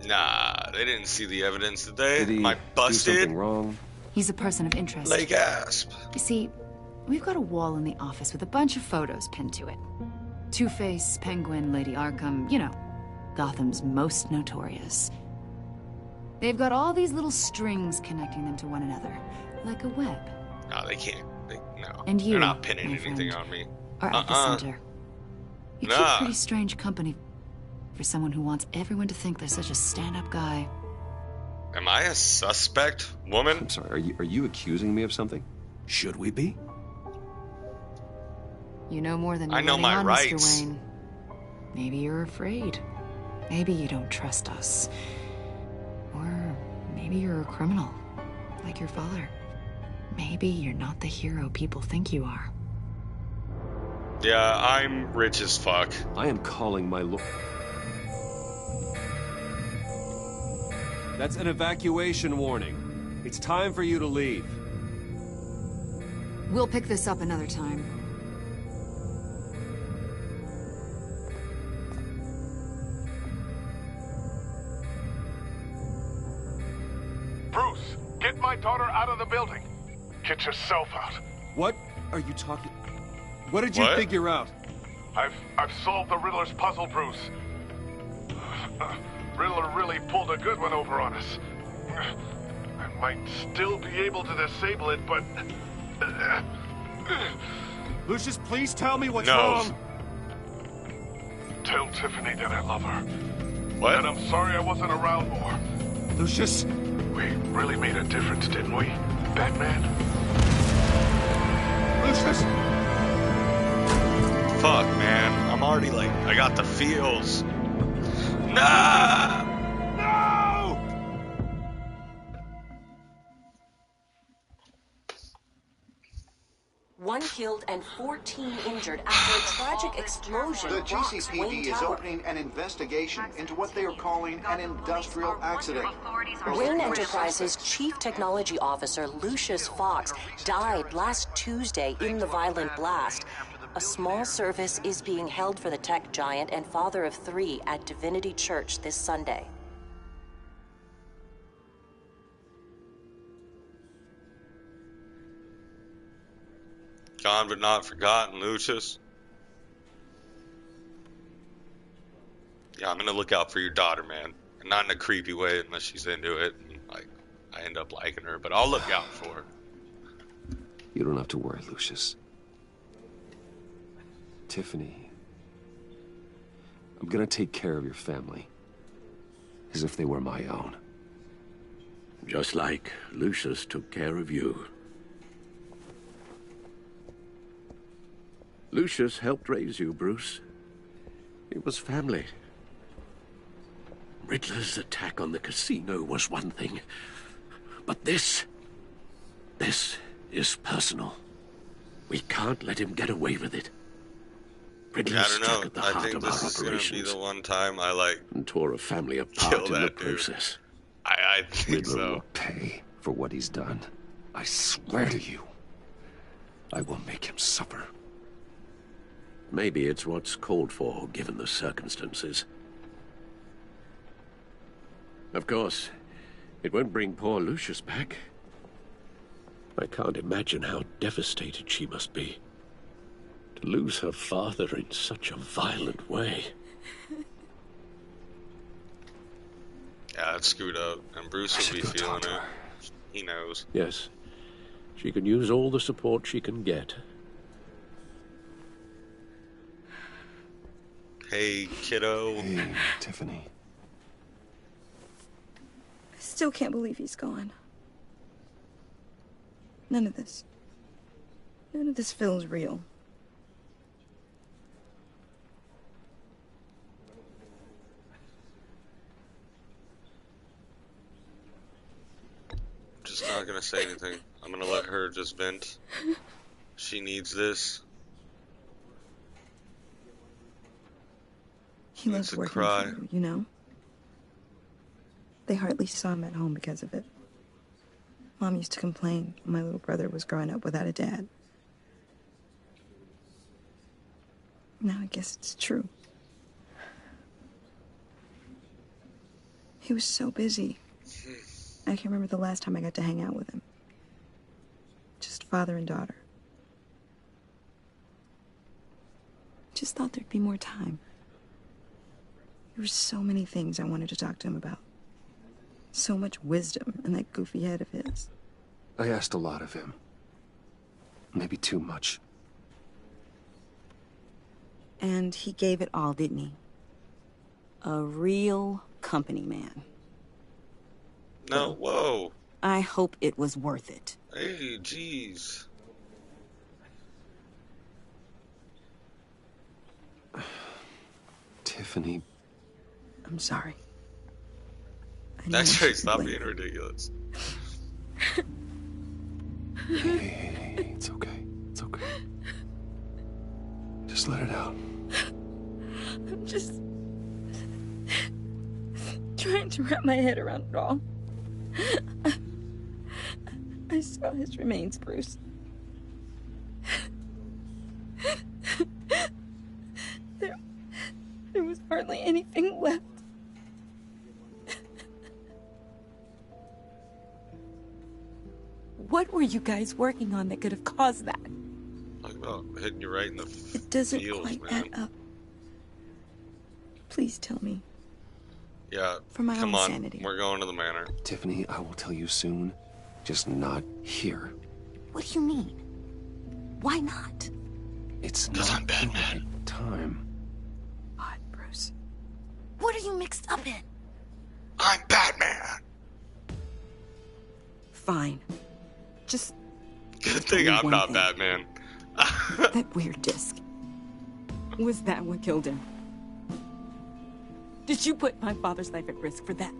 Nah, they didn't see the evidence, did they? Did he Am I busted? do something wrong? He's a person of interest. Like gasp. You see, we've got a wall in the office with a bunch of photos pinned to it. Two-Face, Penguin, Lady Arkham, you know, Gotham's most notorious. They've got all these little strings connecting them to one another, like a web. No, they can't. No. And you, they're not pinning my anything friend, on me. are at the center. You keep pretty strange company for someone who wants everyone to think they're such a stand-up guy. Am I a suspect, woman? I'm sorry, are you accusing me of something? Should we be? You know more than you're I know letting my on, rights. Mr. Wayne. Maybe you're afraid. Maybe you don't trust us. Or maybe you're a criminal, like your father. Maybe you're not the hero people think you are. Yeah, I'm rich as fuck. I am calling my lord. That's an evacuation warning. It's time for you to leave. We'll pick this up another time. Bruce, get my daughter out of the building. Get yourself out. What are you talking? What did you What? figure out? I've solved the Riddler's puzzle, Bruce. Riddler really pulled a good one over on us. I might still be able to disable it, but... Lucius, please tell me what's No. wrong. Tell Tiffany that I love her. What? And I'm sorry I wasn't around more. Lucius? We really made a difference, didn't we, Batman? Lucius! Fuck, man. I'm already like, I got the feels. Nah! No! One killed and 14 injured after a tragic explosion. The rocks GCPD Wayne is Tower. opening an investigation into what they are calling an industrial accident. Wayne Enterprises' Chief Technology Officer, Lucius Fox, died last Tuesday in the violent blast. A small service is being held for the tech giant and father of 3 at Divinity Church this Sunday. Gone but not forgotten, Lucius. Yeah, I'm gonna look out for your daughter, man. And not in a creepy way unless she's into it. And, like, I end up liking her, but I'll look out for her. You don't have to worry, Lucius. Tiffany, I'm gonna take care of your family. As if they were my own. Just like Lucius took care of you. Lucius helped raise you, Bruce. It was family. Riddler's attack on the casino was one thing. But this is personal. We can't let him get away with it. Riddler Yeah, I struck don't at the know. I heart think of our this is gonna be operations the one time I, like, and tore a family apart kill in the that dude. process. I think Riddler so. will pay for what he's done. I swear to you. I will make him suffer. Maybe it's what's called for, given the circumstances. Of course, It won't bring poor Lucius back. I can't imagine how devastated she must be. To lose her father in such a violent way. Yeah, it's screwed up, and Bruce will be feeling it. He knows. Yes. She can use all the support she can get. Hey, kiddo. Hey, Tiffany. I still can't believe he's gone. None of this feels real. Just not gonna say anything. I'm gonna let her just vent. She needs this. He loves working for you, you know? They hardly saw him at home because of it. Mom used to complain my little brother was growing up without a dad. Now I guess it's true. He was so busy. I can't remember the last time I got to hang out with him. Just father and daughter. Just thought there'd be more time. There were so many things I wanted to talk to him about. So much wisdom in that goofy head of his. I asked a lot of him. Maybe too much. And he gave it all, didn't he? A real company man. No, whoa. I hope it was worth it. Hey, jeez. Tiffany. I'm sorry. That's right, stop being ridiculous. Hey, it's okay. It's okay. Just let it out. I'm just trying to wrap my head around it all. I saw his remains, Bruce. There was hardly anything left. What were you guys working on that could have caused that? Talk about hitting you right in the It doesn't feels, quite man. add up. Please tell me. Yeah, For my come own on. sanity. We're going to the manor. Tiffany, I will tell you soon. Just not here. What do you mean? Why not? It's not the right time. Odd, Bruce. What are you mixed up in? I'm Batman. Fine. Just Good thing me I'm one not thing. Batman. that weird disc. Was that what killed him? Did you put my father's life at risk for that?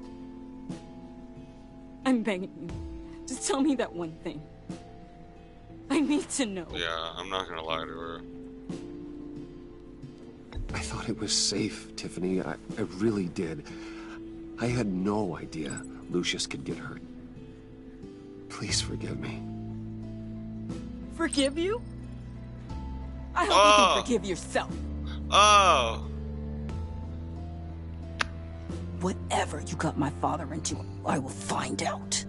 I'm begging you. Just tell me that one thing. I need to know. Yeah, I'm not gonna lie to her. I thought it was safe, Tiffany. I really did. I had no idea Lucius could get hurt. Please forgive me. Forgive you? I hope you can forgive yourself. Oh. Whatever you got my father into, I will find out.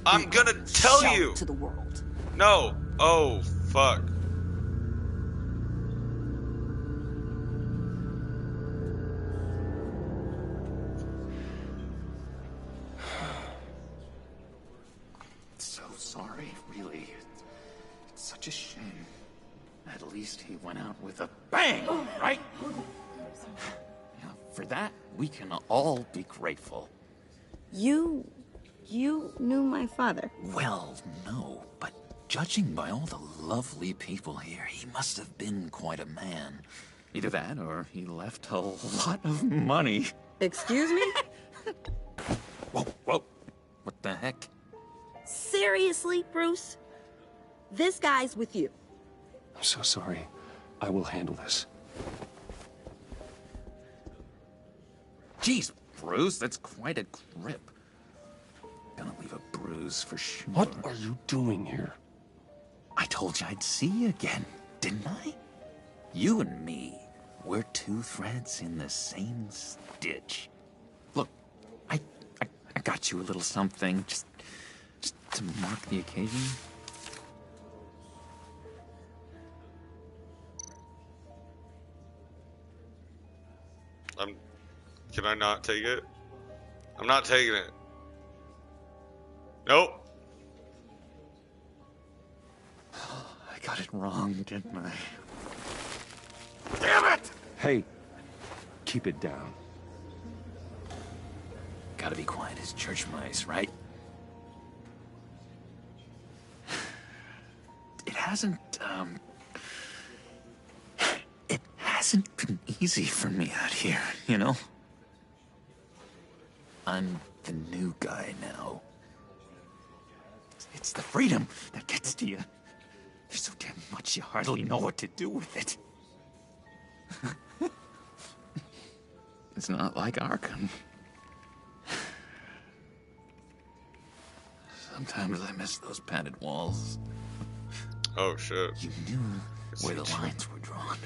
I'm gonna tell Shout you. to the world. No. Oh, fuck. So sorry, really. It's such a shame. At least he went out with a bang, right? Yeah, for that, we can all be grateful. You knew my father. Well, no, but judging by all the lovely people here, he must have been quite a man. Either that, or he left a lot of money. Excuse me? Whoa, whoa. What the heck? Seriously, Bruce? This guy's with you. I'm so sorry. I will handle this. Jeez, Bruce, that's quite a grip. Gonna leave a bruise for sure. What are you doing here? I told you I'd see you again, didn't I? You and me, we're two threads in the same stitch. Look, I got get you a little something, just to mark the occasion. Can I not take it? I'm not taking it. Nope. I got it wrong, didn't I? Damn it! Hey, keep it down. Gotta be quiet as church mice, right? It hasn't been easy for me out here, you know? I'm the new guy now. It's the freedom that gets to you. There's so damn much you hardly know what to do with it. It's not like Arkham. Sometimes I miss those padded walls. Oh, shit. You knew where the lines were drawn.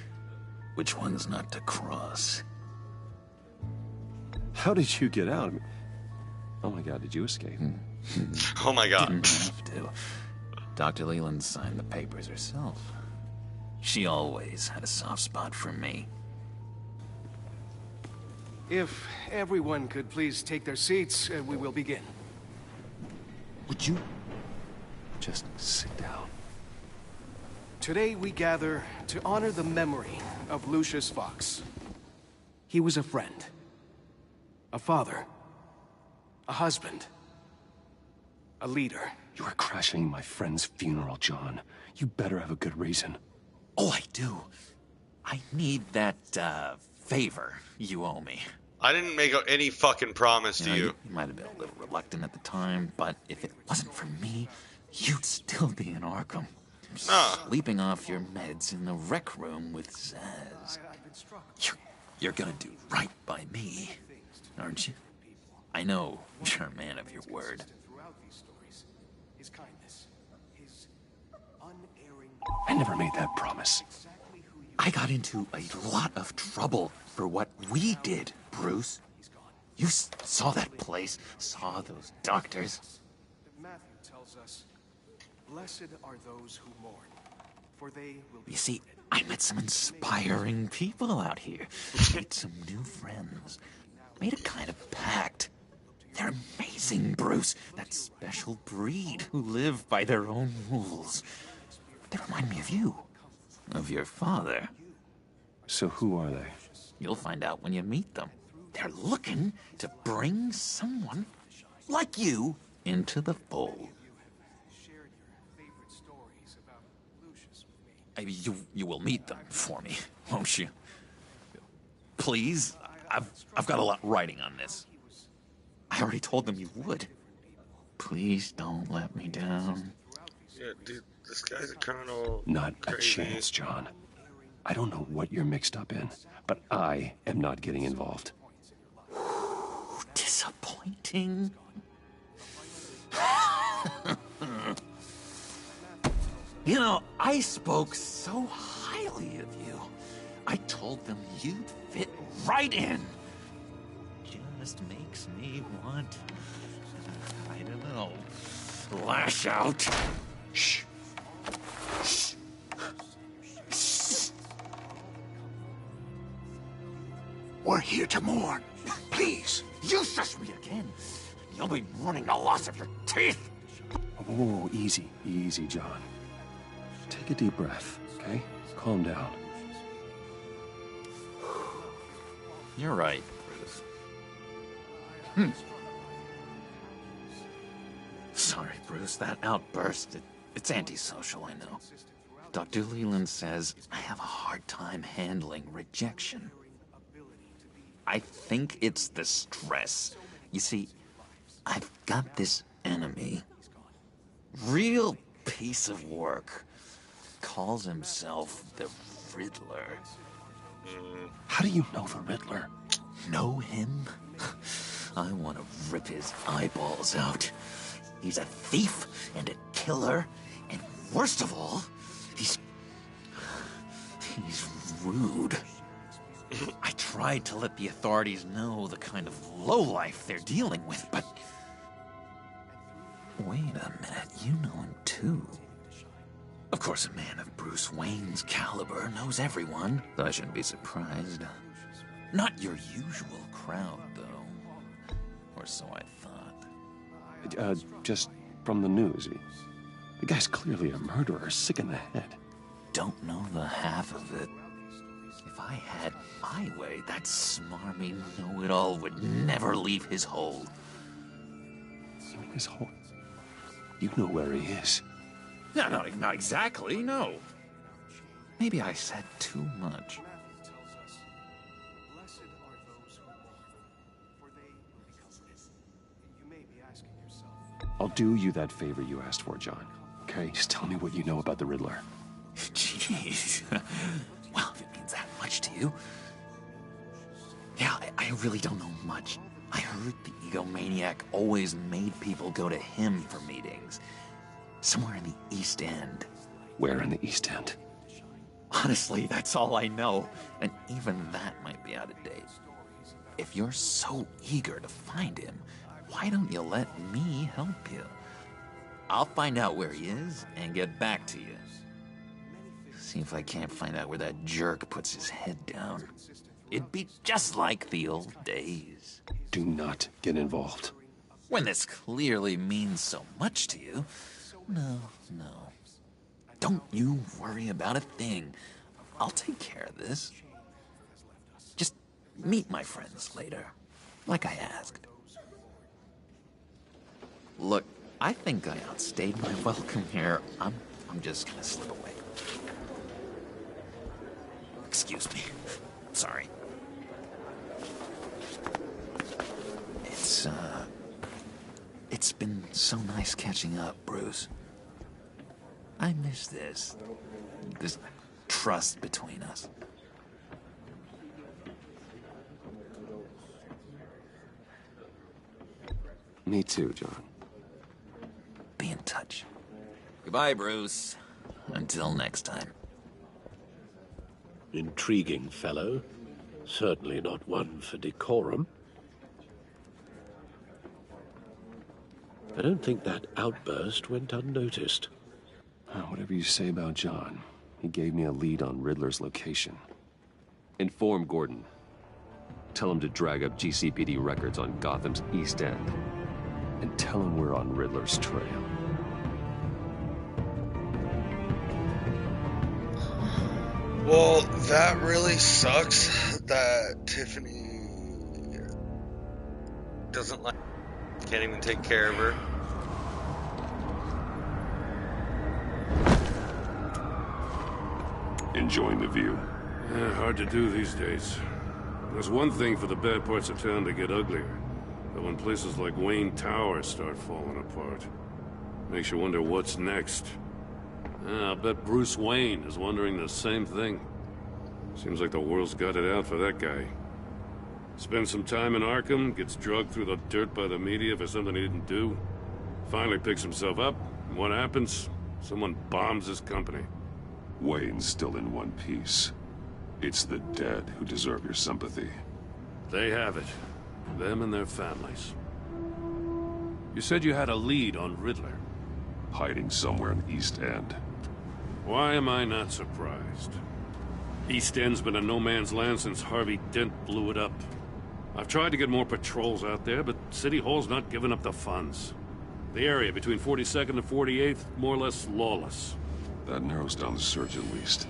Which ones not to cross. How did you get out? Oh my god, did you escape? Oh my god. Didn't have to. Dr. Leland signed the papers herself. She always had a soft spot for me. If everyone could please take their seats, we will begin. Would you just sit down? Today we gather to honor the memory of Lucius Fox. He was a friend, a father, a husband, a leader. You are crashing my friend's funeral, John. You better have a good reason. Oh, I do. I need that, favor you owe me. I didn't make any fucking promise to you. You might have been a little reluctant at the time, but if it wasn't for me, you'd still be in Arkham. Sleeping off your meds in the rec room with Zaz. You're gonna do right by me, aren't you? I know you're a man of your word. I never made that promise. I got into a lot of trouble for what we did, Bruce. You saw that place, saw those doctors. Matthew tells us, blessed are those who mourn, for they will be... You see, I met some inspiring people out here. Made some new friends. Made a kind of pact. They're amazing, Bruce. That special breed who live by their own rules. They remind me of you. Of your father. So who are they? You'll find out when you meet them. They're looking to bring someone like you into the fold. You will meet them for me, won't you? Please? I've got a lot riding on this. I already told them you would. Please don't let me down. Yeah, dude, this guy's a criminal. Not crazy. a chance, John. I don't know what you're mixed up in, but I am not getting involved. Disappointing. You know, I spoke so highly of you. I told them you'd fit right in. Just makes me want, I don't know, lash out. Shh. Shh. Shh. We're here to mourn. Please. You shush me again. You'll be mourning the loss of your teeth. Oh, easy, easy, John. Take a deep breath, okay? Calm down. You're right, Bruce. Sorry, Bruce, that outburst, it's antisocial, I know. Dr. Leland says I have a hard time handling rejection. I think it's the stress. You see, I've got this enemy. Real piece of work. Calls himself the Riddler. How do you know the Riddler? Know him? I want to rip his eyeballs out. He's a thief and a killer, and worst of all, he's rude. I tried to let the authorities know the kind of lowlife they're dealing with, but Wait a minute, you know him too. Of course, a man of Bruce Wayne's caliber knows everyone, so I shouldn't be surprised. Not your usual crowd, though. Or so I thought. Just from the news. The guy's clearly a murderer, sick in the head. Don't know the half of it. If I had my way, that smarmy know-it-all would never leave his hole. You mean his hole? You know where he is. No, not exactly, no. Maybe I said too much. I'll do you that favor you asked for, John. Okay? Just tell me what you know about the Riddler. Jeez. Well, if it means that much to you. Yeah, I really don't know much. I heard the egomaniac always made people go to him for meetings. Somewhere in the East End. Where in the East End? Honestly, that's all I know. And even that might be out of date. If you're so eager to find him, why don't you let me help you? I'll find out where he is and get back to you. See if I can't find out where that jerk puts his head down. It'd be just like the old days. Do not get involved. When this clearly means so much to you. No. Don't you worry about a thing. I'll take care of this. Just meet my friends later, like I asked. Look, I think I outstayed my welcome here. I'm just gonna slip away. Excuse me. Sorry. It's been so nice catching up, Bruce. I miss this trust between us. Me too, John. Be in touch. Goodbye, Bruce. Until next time. Intriguing fellow. Certainly not one for decorum. I don't think that outburst went unnoticed. Whatever you say about John, he gave me a lead on Riddler's location. Inform Gordon. Tell him to drag up GCPD records on Gotham's East End. And tell him we're on Riddler's trail. Well, that really sucks that Tiffany doesn't can't even take care of her. Enjoying the view. Yeah, hard to do these days. There's one thing for the bad parts of town to get uglier. But when places like Wayne Tower start falling apart, makes you wonder what's next. I'll bet Bruce Wayne is wondering the same thing. Seems like the world's got it out for that guy. Spends some time in Arkham, gets drugged through the dirt by the media for something he didn't do. Finally picks himself up, and what happens? Someone bombs his company. Wayne's still in one piece. It's the dead who deserve your sympathy. They have it. Them and their families. You said you had a lead on Riddler. Hiding somewhere in East End. Why am I not surprised? East End's been a no-man's land since Harvey Dent blew it up. I've tried to get more patrols out there, but City Hall's not giving up the funds. The area between 42nd and 48th, more or less lawless. That narrows down the search at least.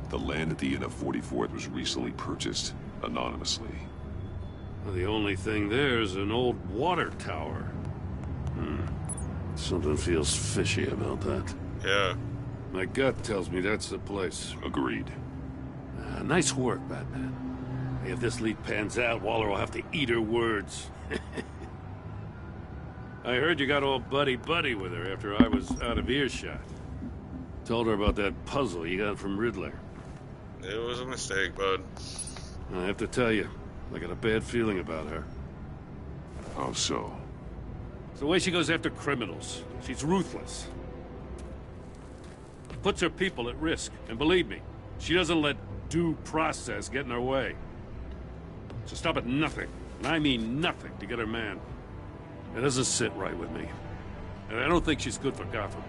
The land at the end of 44th was recently purchased, anonymously. Well, the only thing there is an old water tower. Something feels fishy about that. Yeah. My gut tells me that's the place. Agreed. Nice work, Batman. If this lead pans out, Waller will have to eat her words. I heard you got all buddy-buddy with her after I was out of earshot. Told her about that puzzle you got from Riddler. It was a mistake, bud. I have to tell you, I got a bad feeling about her. How so? It's the way she goes after criminals. She's ruthless. Puts her people at risk, and believe me, She doesn't let due process get in her way. She'll stop at nothing, and I mean nothing, to get her man. It doesn't sit right with me. And I don't think she's good for Gotham.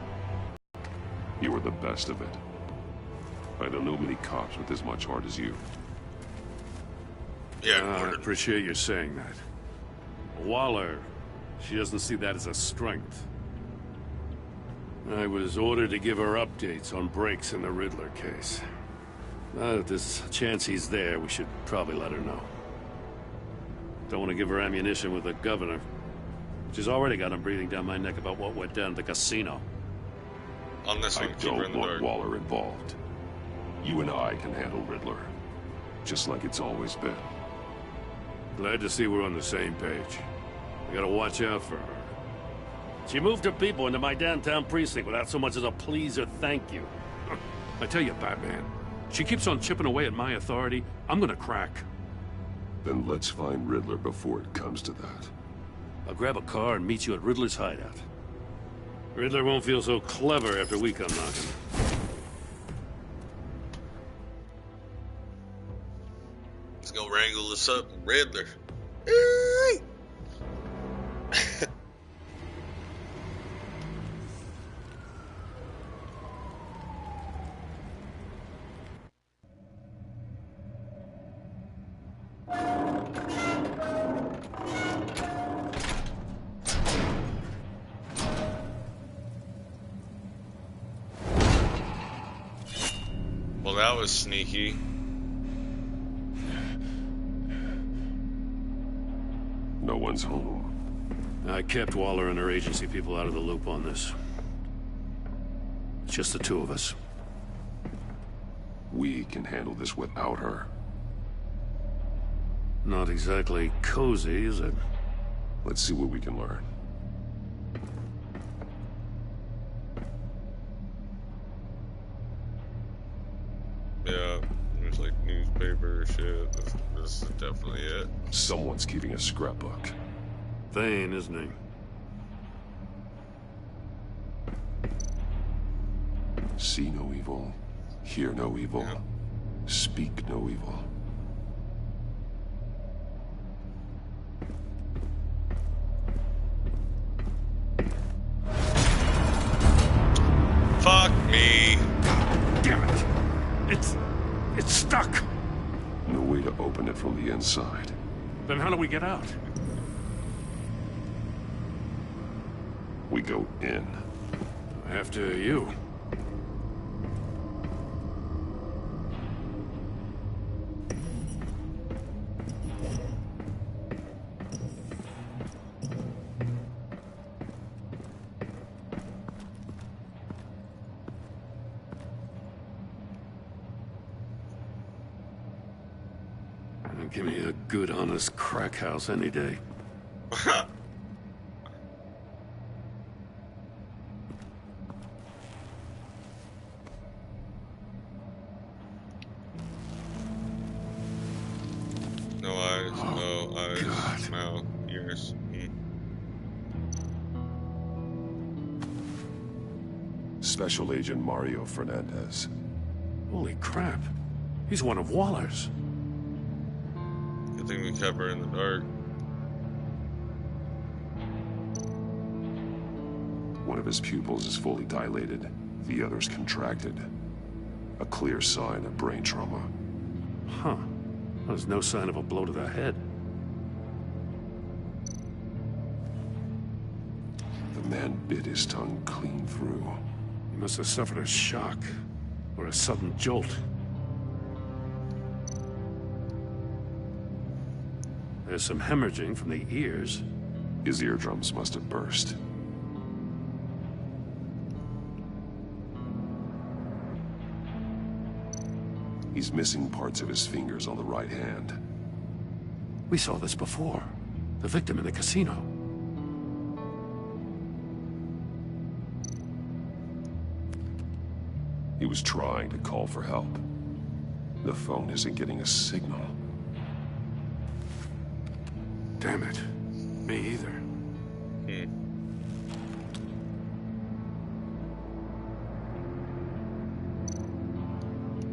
You are the best of it. I don't know many cops with as much heart as you. Yeah, I appreciate you saying that. Waller, she doesn't see that as a strength. I was ordered to give her updates on breaks in the Riddler case. Now that there's a chance he's there, we should probably let her know. Don't want to give her ammunition with the governor. She's already got him breathing down my neck about what went down at the casino. On this one, I keep her in don't the want dark. Waller involved. You and I can handle Riddler. Just like it's always been. Glad to see we're on the same page. We gotta watch out for her. She moved her people into my downtown precinct without so much as a please or thank you. I tell you, Batman, she keeps on chipping away at my authority, I'm gonna crack. Then let's find Riddler before it comes to that. I'll grab a car and meet you at Riddler's hideout. Riddler won't feel so clever after we come knocking. Let's go wrangle this up, Riddler. Well, that was sneaky. No one's home. I kept Waller and her agency people out of the loop on this. It's just the two of us. We can handle this without her. Not exactly cozy, is it? Let's see what we can learn. Yeah, there's like newspaper shit. This is definitely it. Someone's keeping a scrapbook. Thane, isn't he? See no evil, hear no evil, speak no evil. Fuck me. Damn it. It's stuck. No way to open it from the inside. Then how do we get out? We go in. After you. Give me a good, honest crack house any day. No eyes, no eyes, God. mouth, ears. Special Agent Mario Fernandez. Holy crap. He's one of Waller's. Good thing we kept her in the dark. One of his pupils is fully dilated. The other's contracted. A clear sign of brain trauma. Huh. There's no sign of a blow to the head. The man bit his tongue clean through. He must have suffered a shock. Or a sudden jolt. There's some hemorrhaging from the ears. His eardrums must have burst. He's missing parts of his fingers on the right hand. We saw this before. The victim in the casino. He was trying to call for help. The phone isn't getting a signal. Damn it. Me either.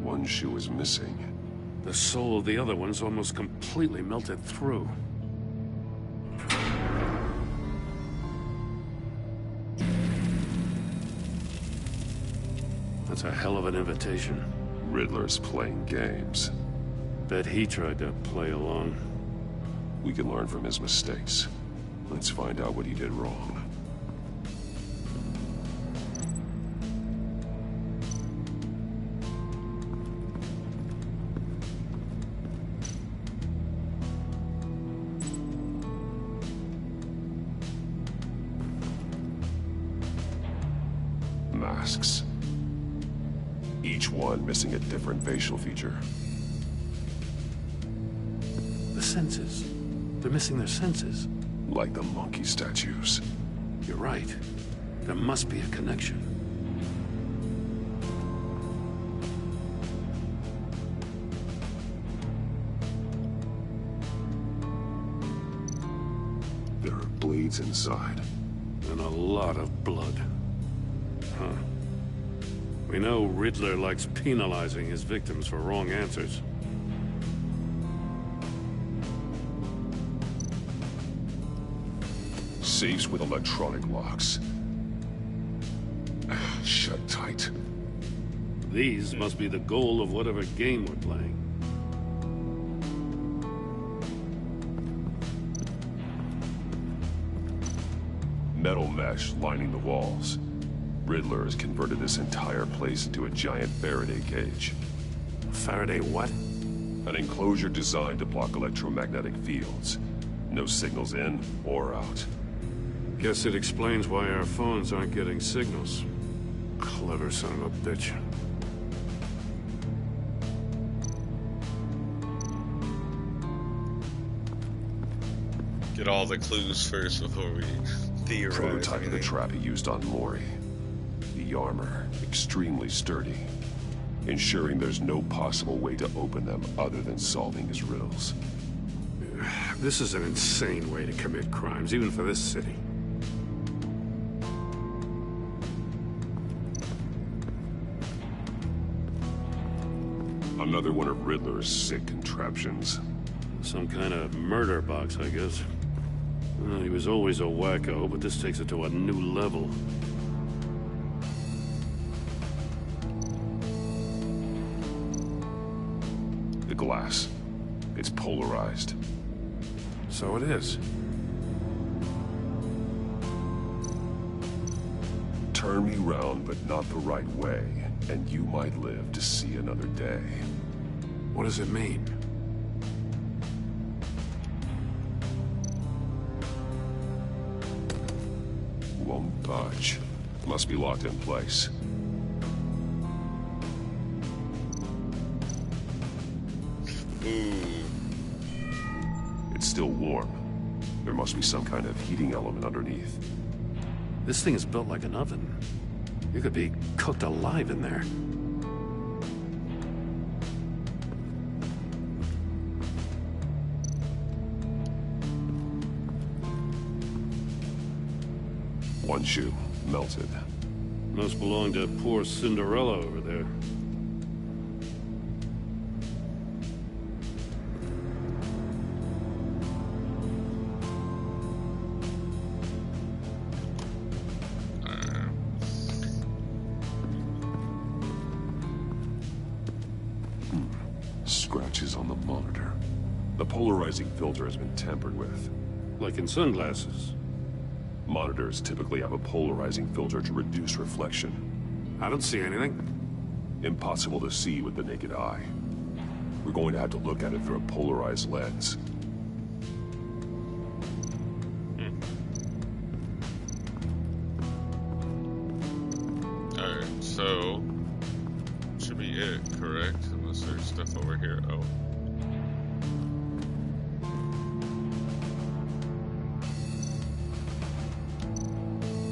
One shoe is missing. The soul of the other one's almost completely melted through. That's a hell of an invitation. Riddler's playing games. Bet he tried to play along. We can learn from his mistakes. Let's find out what he did wrong. Masks. Each one missing a different facial feature. The senses. They're missing their senses. Like the monkey statues. You're right. There must be a connection. There are blades inside. And a lot of blood. Huh. We know Riddler likes penalizing his victims for wrong answers. Safes with electronic locks. Shut tight. These must be the goal of whatever game we're playing. Metal mesh lining the walls. Riddler has converted this entire place into a giant Faraday cage. Faraday what? An enclosure designed to block electromagnetic fields. No signals in or out. Guess it explains why our phones aren't getting signals. Clever son of a bitch. Get all the clues first before we theorize. Prototyping the trap he used on Mori. The armor, extremely sturdy. Ensuring there's no possible way to open them other than solving his riddles. This is an insane way to commit crimes, even for this city. Another one of Riddler's sick contraptions. Some kind of murder box, I guess. Well, he was always a wacko, but this takes it to a new level. The glass. It's polarized. So it is. Turn me round, but not the right way, and you might live to see another day. What does it mean? Won't budge. Must be locked in place. It's still warm. There must be some kind of heating element underneath. This thing is built like an oven. You could be cooked alive in there. One shoe, melted. Must belong to poor Cinderella over there. Scratches on the monitor. The polarizing filter has been tampered with. Like in sunglasses. Monitors typically have a polarizing filter to reduce reflection. I don't see anything. Impossible to see with the naked eye. We're going to have to look at it through a polarized lens. Alright, so... should be it, correct? Unless there's stuff over here. Oh.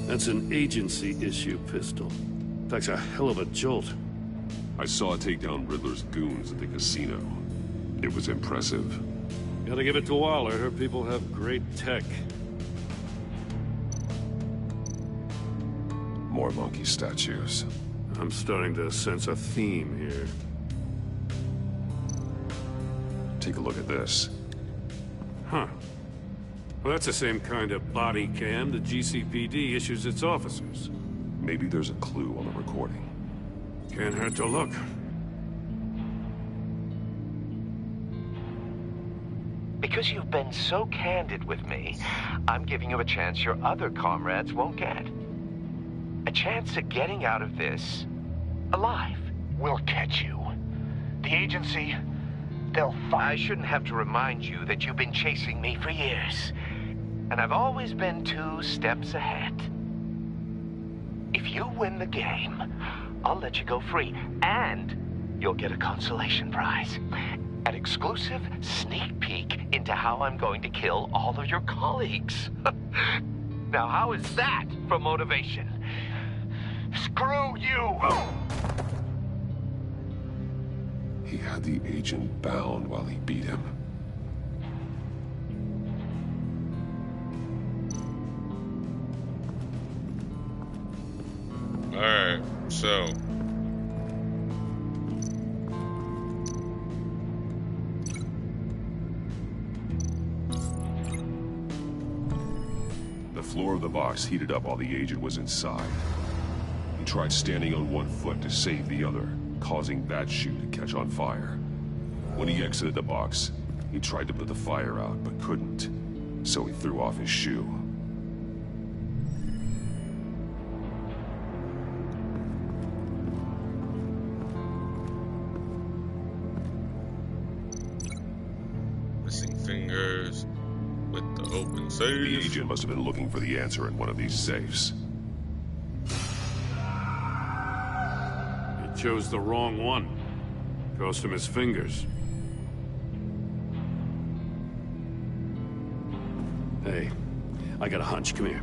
That's an agency-issue pistol. That's a hell of a jolt. I saw it take down Riddler's goons at the casino. It was impressive. Gotta give it to Waller. Her people have great tech. More monkey statues. I'm starting to sense a theme here. take a look at this. Huh. Well, that's the same kind of body cam the GCPD issues its officers. Maybe there's a clue on the recording. Can't hurt to look. Because you've been so candid with me, I'm giving you a chance your other comrades won't get. A chance at getting out of this alive. We'll catch you. The agency, they'll find... I shouldn't have to remind you that you've been chasing me for years. And I've always been 2 steps ahead. If you win the game, I'll let you go free. And you'll get a consolation prize. An exclusive sneak peek into how I'm going to kill all of your colleagues. Now, how is that for motivation? Screw you! He had the agent bound while he beat him. Alright, so... The floor of the box heated up while the agent was inside. He tried standing on one foot to save the other, causing that shoe to catch on fire. When he exited the box, he tried to put the fire out, but couldn't, so he threw off his shoe. Missing fingers with the open safe. The agent must have been looking for the answer in one of these safes. He chose the wrong one. Cost him his fingers. Hey, I got a hunch. Come here.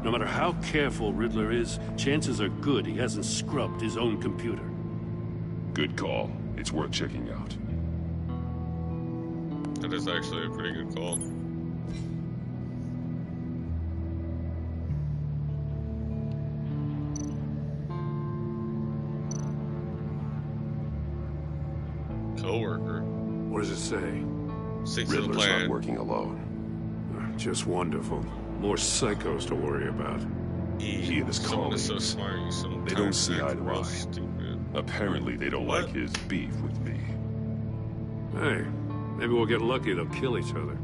No matter how careful Riddler is, chances are good he hasn't scrubbed his own computer. Good call. It's worth checking out. That is actually a pretty good call. Co-worker. What does it say? Stick to the Riddler's plan. not working alone. Just wonderful. More psychos to worry about. He and his Someone is colleagues, so smart, you sometimes they don't see act eye to real eye. stupid. Apparently they don't like his beef with me. Hey, maybe we'll get lucky. They'll kill each other.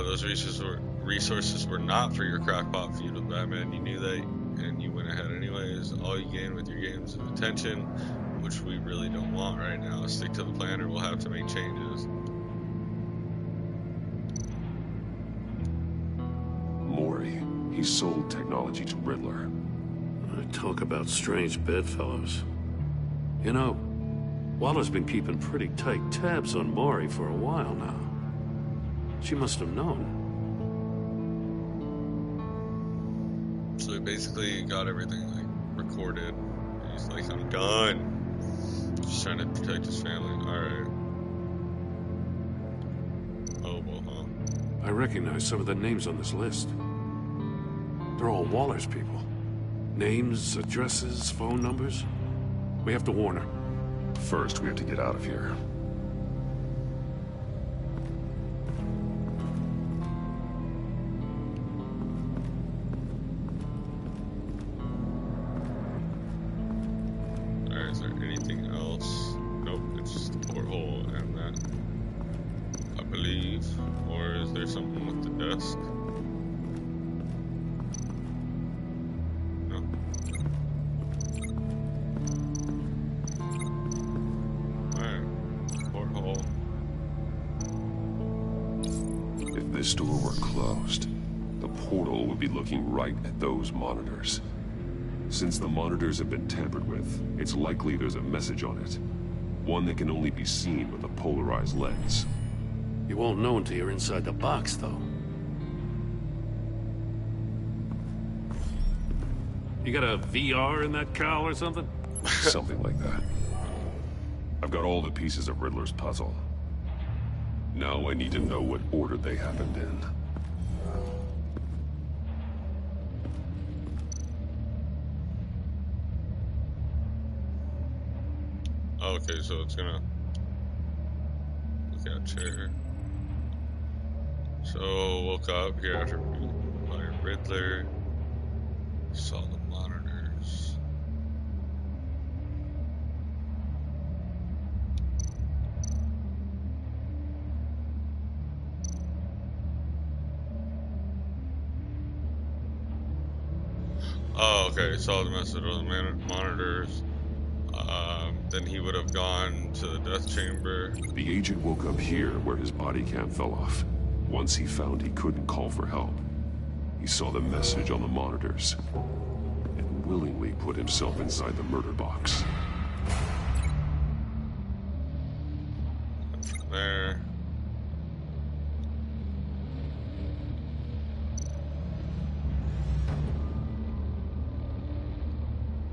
Those resources were not for your crackpot feud with Batman. You knew that, and you went ahead anyways. All you gain with your games is attention, which we really don't want right now. Stick to the plan, or we'll have to make changes. Maury, he sold technology to Riddler. Talk about strange bedfellows. You know, Waller's been keeping pretty tight tabs on Maury for a while now. She must have known. So he basically got everything like recorded. He's like, I'm done. Just trying to protect his family. Alright. Oh, well, huh? I recognize some of the names on this list. They're all Waller's people. Names, addresses, phone numbers. We have to warn her. First, we have to get out of here. Alright, is there anything else? Nope, it's just the porthole and that, I believe. Or is there something with the desk? No. Alright, porthole. If this door were closed, the portal would be looking right at those monitors. Since the monitors have been tampered with, it's likely there's a message on it. One that can only be seen with a polarized lens. You won't know until you're inside the box, though. You got a VR in that cowl or something? Something like that. I've got all the pieces of Riddler's puzzle. Now I need to know what order they happened in. Okay, so it's gonna look at chair. So woke up here after by Riddler. Saw the monitors. Oh, okay. Saw the message on the monitors. Then he would have gone to the death chamber. The agent woke up here where his body cam fell off. Once he found he couldn't call for help, he saw the message on the monitors and willingly put himself inside the murder box. And from there,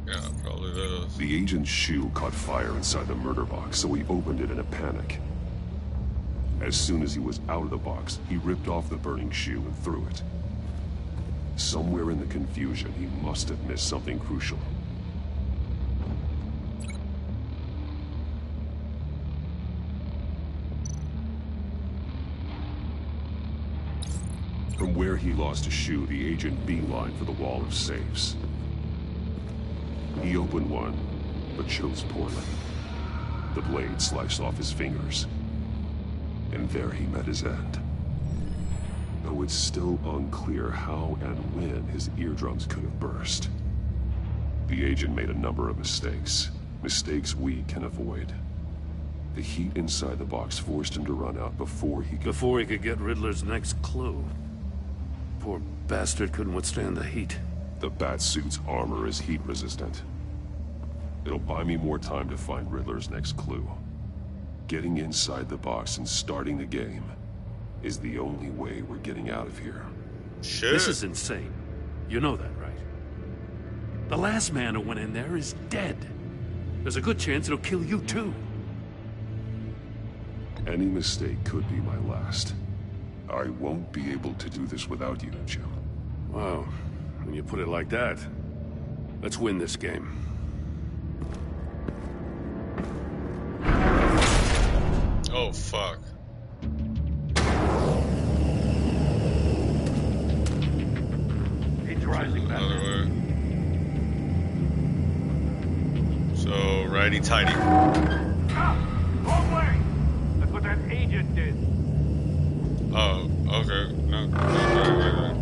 yeah, probably those. The agent's shoe caught fire inside the murder box, so he opened it in a panic. As soon as he was out of the box, he ripped off the burning shoe and threw it. Somewhere in the confusion, he must have missed something crucial. From where he lost a shoe, the agent beelined for the wall of safes. He opened one, but chose poorly. The blade sliced off his fingers. And there he met his end. Though it's still unclear how and when his eardrums could have burst. The agent made a number of mistakes. Mistakes we can avoid. The heat inside the box forced him to run out before he could get Riddler's next clue. Poor bastard couldn't withstand the heat. The Batsuit's armor is heat resistant. It'll buy me more time to find Riddler's next clue. Getting inside the box and starting the game is the only way we're getting out of here. Shit. This is insane. You know that, right? The last man who went in there is dead. There's a good chance it'll kill you too. Any mistake could be my last. I won't be able to do this without you, Jim. Wow. When you put it like that, let's win this game. Oh, fuck. It's rising back. Other way. So, righty-tighty. Wrong way! That's what that agent did. Oh, okay. No, right.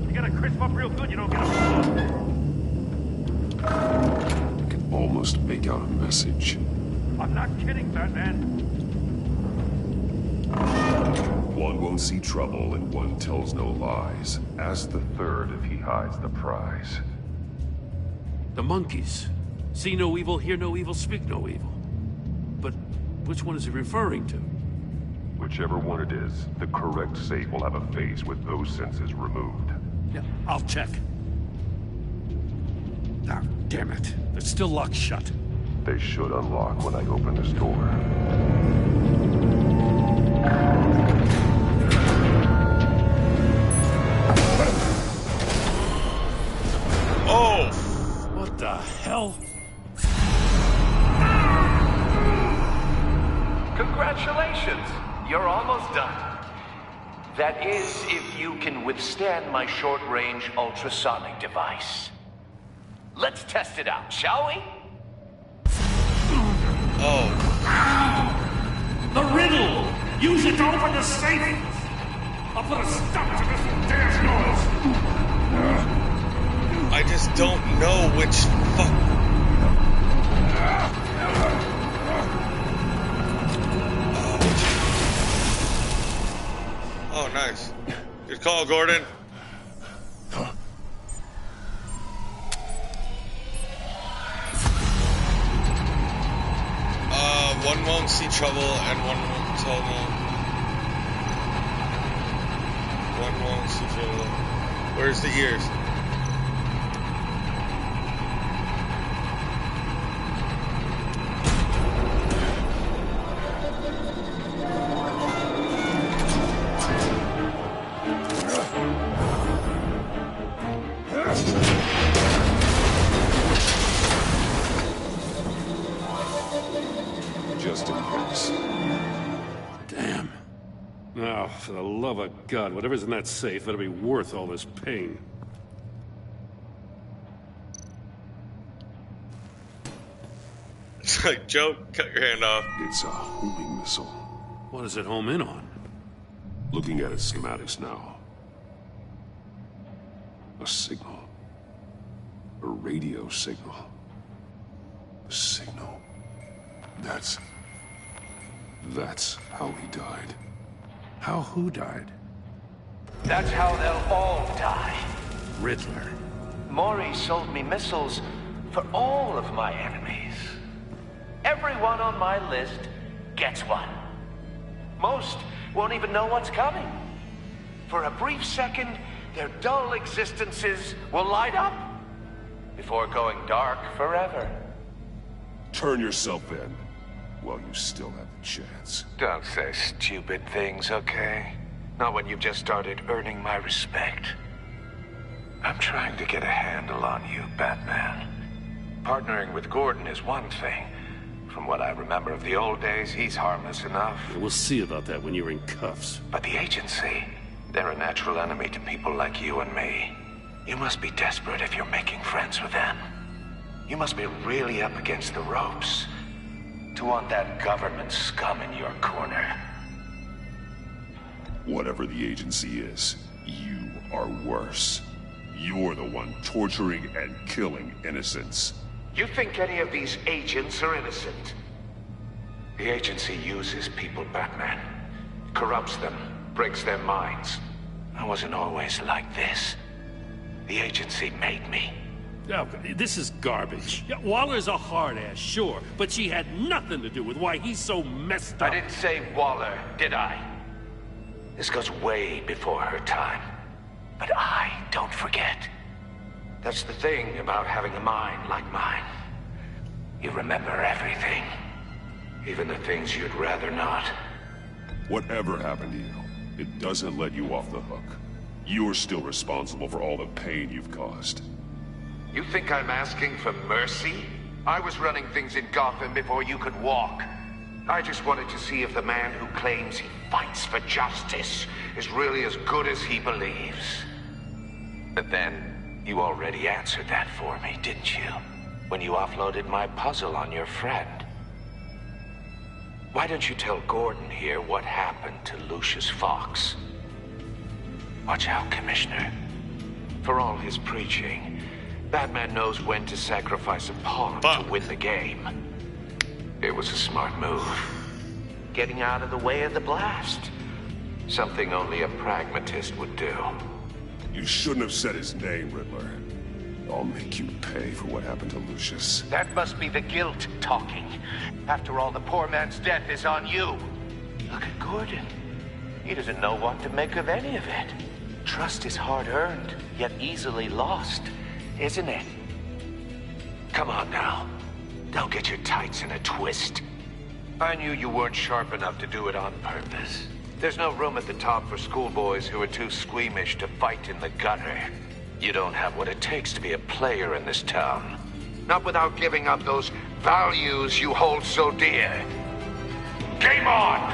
You gotta crisp up real good, you don't get a I can almost make out a message. I'm not kidding, Batman. One won't see trouble and one tells no lies. Ask the third if he hides the prize. The monkeys. See no evil, hear no evil, speak no evil. But which one is he referring to? Whichever one it is, the correct safe will have a face with those senses removed. Yeah, I'll check. Ah, damn it. They're still locked shut. They should unlock when I open this door. Oh! What the hell? Congratulations! You're almost done. That is, if you can withstand my short-range ultrasonic device. Let's test it out, shall we? Oh. The riddle! Use it to open the safe! I'll put a stop to this damn noise! I just don't know which fuck. Oh, nice. Good call, Gordon. One won't see trouble and one won't tell no. One won't see trouble. Where's the ears? For the love of God, whatever's in that safe better be worth all this pain. It's like, Joe, cut your hand off. It's a homing missile. What does it home in on? Looking at its schematics now. A signal. A radio signal. A signal. That's how he died. How who died? That's how they'll all die. Riddler. Maury sold me missiles for all of my enemies. Everyone on my list gets one. Most won't even know what's coming. For a brief second, their dull existences will light up before going dark forever. Turn yourself in while you still have the chance. Don't say stupid things, okay? Not when you've just started earning my respect. I'm trying to get a handle on you, Batman. Partnering with Gordon is one thing. From what I remember of the old days, he's harmless enough. We'll see about that when you're in cuffs. But the agency, they're a natural enemy to people like you and me. You must be desperate if you're making friends with them. You must be really up against the ropes to want that government scum in your corner. Whatever the agency is, you are worse. You're the one torturing and killing innocents. You think any of these agents are innocent? The agency uses people, Batman. Corrupts them, breaks their minds. I wasn't always like this. The agency made me. Oh, this is garbage. Yeah, Waller's a hard ass, sure, but she had nothing to do with why he's so messed up. I didn't say Waller, did I? This goes way before her time. But I don't forget. That's the thing about having a mind like mine. You remember everything. Even the things you'd rather not. Whatever happened to you, it doesn't let you off the hook. You're still responsible for all the pain you've caused. You think I'm asking for mercy? I was running things in Gotham before you could walk. I just wanted to see if the man who claims he fights for justice is really as good as he believes. But then, you already answered that for me, didn't you? When you offloaded my puzzle on your friend. Why don't you tell Gordon here what happened to Lucius Fox? Watch out, Commissioner. For all his preaching, Batman knows when to sacrifice a pawn to win the game. It was a smart move. Getting out of the way of the blast. Something only a pragmatist would do. You shouldn't have said his name, Riddler. I'll make you pay for what happened to Lucius. That must be the guilt talking. After all, the poor man's death is on you. Look at Gordon. He doesn't know what to make of any of it. Trust is hard-earned, yet easily lost, isn't it? Come on now. Don't get your tights in a twist. I knew you weren't sharp enough to do it on purpose. There's no room at the top for schoolboys who are too squeamish to fight in the gutter. You don't have what it takes to be a player in this town. Not without giving up those values you hold so dear. Game on!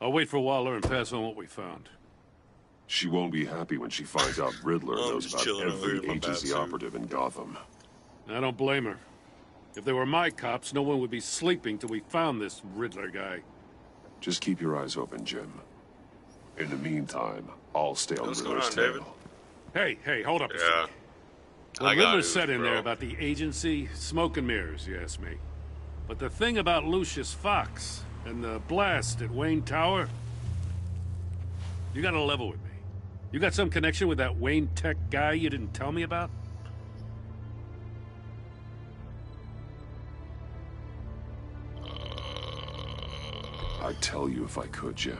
I'll wait for Waller and pass on what we found. She won't be happy when she finds out Riddler knows about chilling over here every in my agency bathsuit. operative in Gotham. I don't blame her. If they were my cops, no one would be sleeping till we found this Riddler guy. Just keep your eyes open, Jim. In the meantime, I'll stay on What's going Riddler's on, tail. David? Hey, hold up a Yeah. sec. What I got Riddler it, said in bro. there about the agency, smoke and mirrors, you ask me. But the thing about Lucius Fox and the blast at Wayne Tower, you gotta level with me. You got some connection with that Wayne Tech guy you didn't tell me about? I'd tell you if I could, Jim.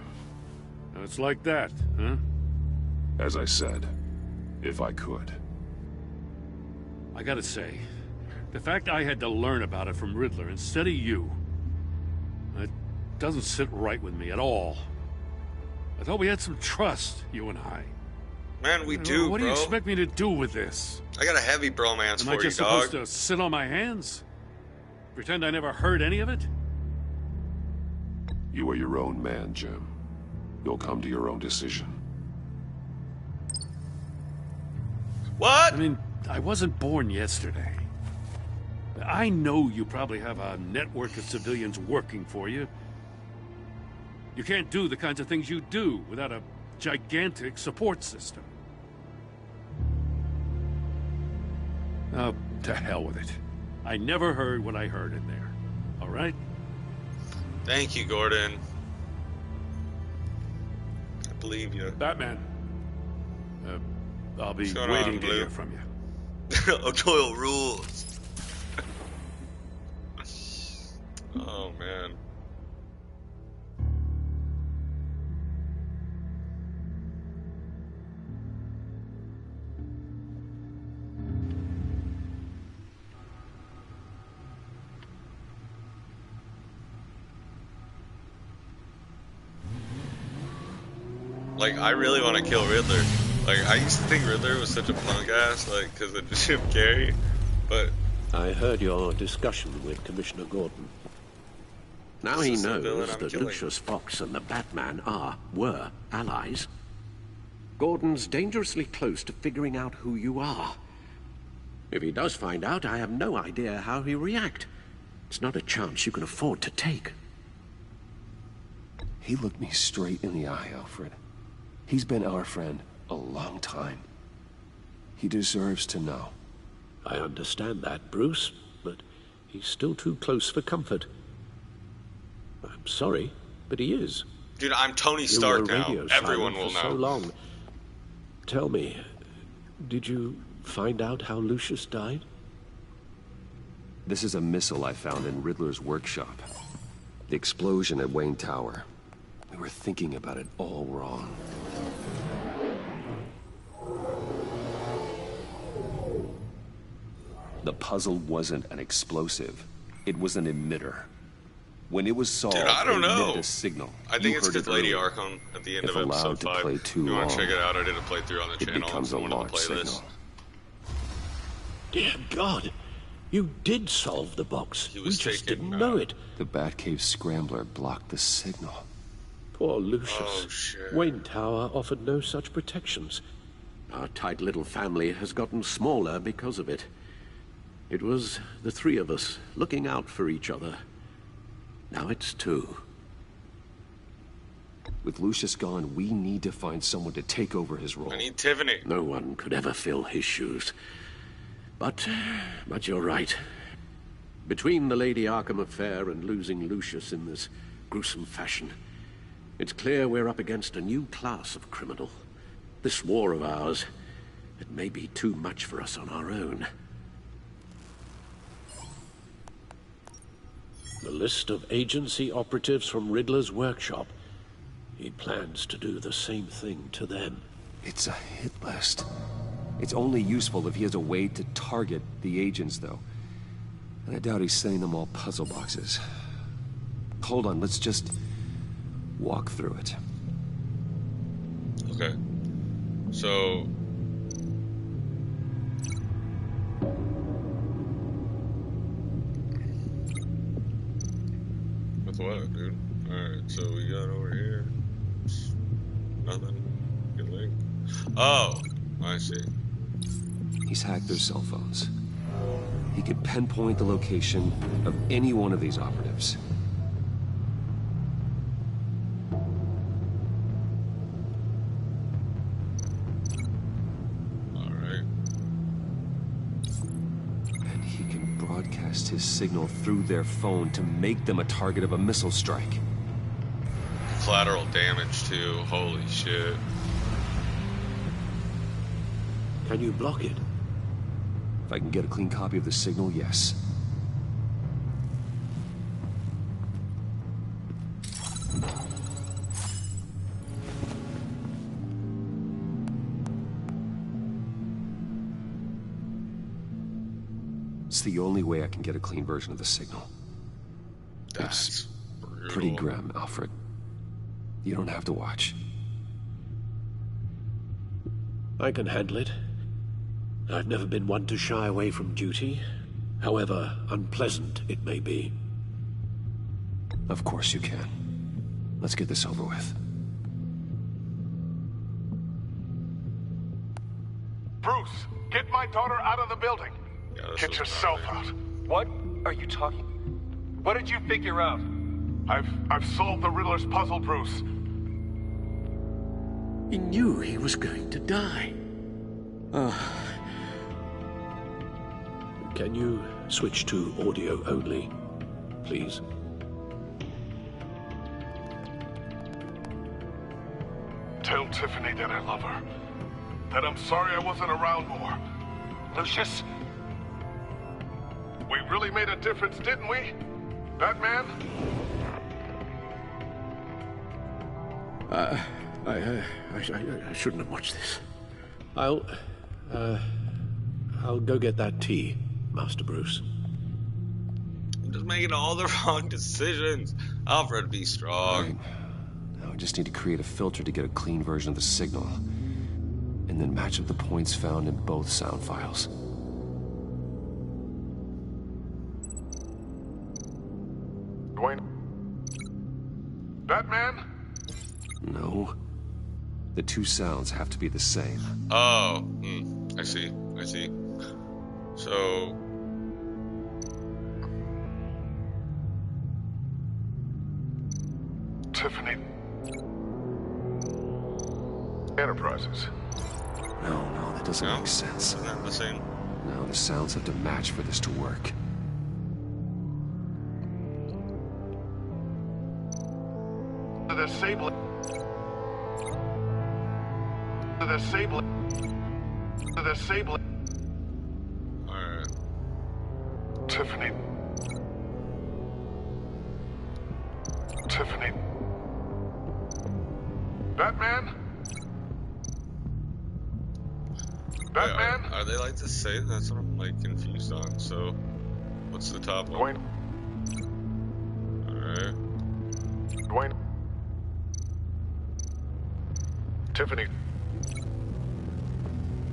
It's like that, huh? As I said, if I could. I gotta say, the fact I had to learn about it from Riddler instead of you, it doesn't sit right with me at all. I thought we had some trust, you and I. Man, we do, What bro. do you expect me to do with this? I got a heavy bromance Am I for you, just dog. supposed to sit on my hands? Pretend I never heard any of it? You are your own man, Jim. You'll come to your own decision. What? I mean, I wasn't born yesterday. I know you probably have a network of civilians working for you. You can't do the kinds of things you do without a gigantic support system. Oh, to hell with it. I never heard what I heard in there. All right? Thank you, Gordon. I believe you. Batman. I'll be What's going waiting on, to Blue? hear from you. O'Doyle rules. Oh, man. Like, I really want to kill Riddler. Like, I used to think Riddler was such a punk ass, like, because of Jim Carrey, but... I heard your discussion with Commissioner Gordon. Now he This is the villain knows I'm that killing. Lucius Fox and the Batman were allies. Gordon's dangerously close to figuring out who you are. If he does find out, I have no idea how he'll react. It's not a chance you can afford to take. He looked me straight in the eye, Alfred. He's been our friend a long time. He deserves to know. I understand that, Bruce, but he's still too close for comfort. I'm sorry, but he is. Dude, I'm Tony You Stark were now. radio Everyone silent will for so know. long. Tell me, did you find out how Lucius died? This is a missile I found in Riddler's workshop. The explosion at Wayne Tower. We were thinking about it all wrong. The puzzle wasn't an explosive. It was an emitter. When it was solved, Dude, I don't it know. emitted a signal. I think You it's heard because it Lady earlier. Arkham at the end If of episode allowed to 5. play too You want long, to check it out? I did a playthrough on the it channel. becomes It's a one of the launch playlists. signal. Dear God, you did solve the box. He We was just taking, didn't know it. The Batcave scrambler blocked the signal. Poor Lucius. Oh, shit. Wayne Tower offered no such protections. Our tight little family has gotten smaller because of it. It was the three of us looking out for each other. Now it's two. With Lucius gone, we need to find someone to take over his role. I need Tiffany. No one could ever fill his shoes. But you're right. Between the Lady Arkham affair and losing Lucius in this gruesome fashion, it's clear we're up against a new class of criminal. This war of ours, it may be too much for us on our own. The list of agency operatives from Riddler's workshop. He plans to do the same thing to them. It's a hit list. It's only useful if he has a way to target the agents, though. And I doubt he's sending them all puzzle boxes. Hold on, let's just walk through it. Okay. So... With what, dude? Alright, so we got over here. Nothing. Good link. Oh! I see. He's hacked their cell phones. He could pinpoint the location of any one of these operatives. Alright. And he can broadcast his signal through their phone to make them a target of a missile strike. Collateral damage, too. Holy shit. Can you block it? If I can get a clean copy of the signal, yes. It's the only way I can get a clean version of the signal. That's brutal. Pretty grim, Alfred. You don't have to watch. I can handle it. I've never been one to shy away from duty, however unpleasant it may be. Of course you can. Let's get this over with. Bruce, get my daughter out of the building. Get yourself out. What are you talking? What did you figure out? I've solved the Riddler's puzzle, Bruce. He knew he was going to die. Can you switch to audio only, please? Tell Tiffany that I love her. That I'm sorry I wasn't around more. Lucius? We really made a difference, didn't we? Batman? I shouldn't have watched this. I'll go get that tea, Master Bruce. I'm just making all the wrong decisions. Alfred, be strong. Right. Now I just need to create a filter to get a clean version of the signal. And then match up the points found in both sound files. Dwayne? Batman? No. The two sounds have to be the same. Oh, I see. So... Tiffany. Enterprises. No, that doesn't make sense. Isn't that the same? No, the sounds have to match for this to work. The disabling. Alright. Tiffany. Batman? Batman? Are they like the same? That's what I'm like confused on. So, what's the top one? Alright. Dwayne. Tiffany.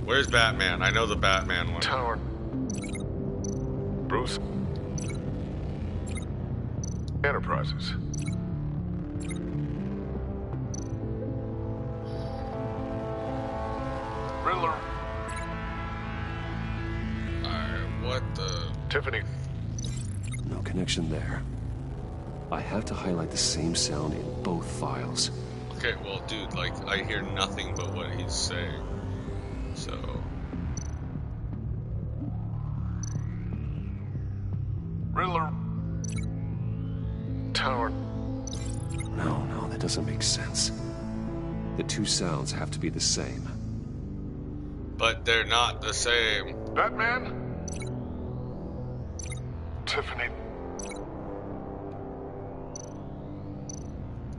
Where's Batman? I know the Batman one. Tower. Bruce. Enterprises. Riddler. What the... Tiffany. No connection there. I have to highlight the same sound in both files. Okay, well, dude, like, I hear nothing but what he's saying. So... Riddler. Tower. No, that doesn't make sense. The two sounds have to be the same. But they're not the same. Batman? Tiffany.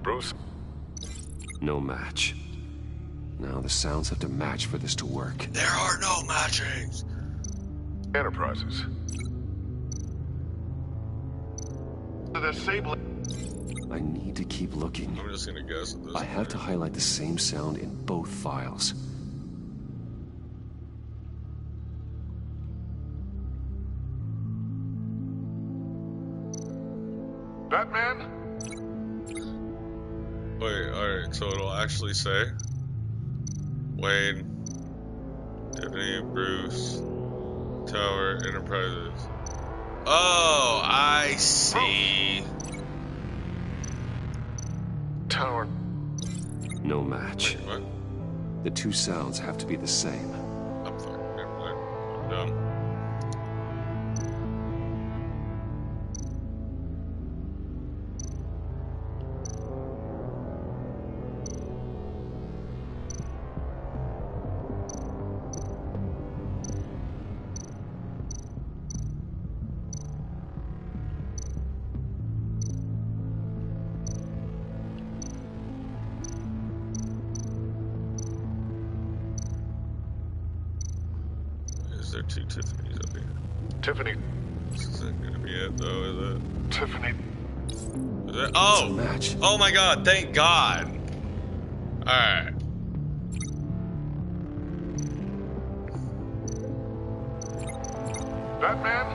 Bruce? No match. Now the sounds have to match for this to work. There are no matchings. Enterprises. The disabling. I need to keep looking. I'm just gonna guess at this. I have to highlight the same sound in both files. Batman? Wait, alright, so it'll actually say Wayne, Tiffany, Bruce, Tower, Enterprises. Oh, I see. Tower. No match. Wait, what? The two sounds have to be the same. I'm fine. Never mind. I'm done. Is there two Tiffany's up here? Tiffany. This isn't gonna be it though, is it? Tiffany. Is it? Oh! Match. Oh my god, thank God! Alright. Batman?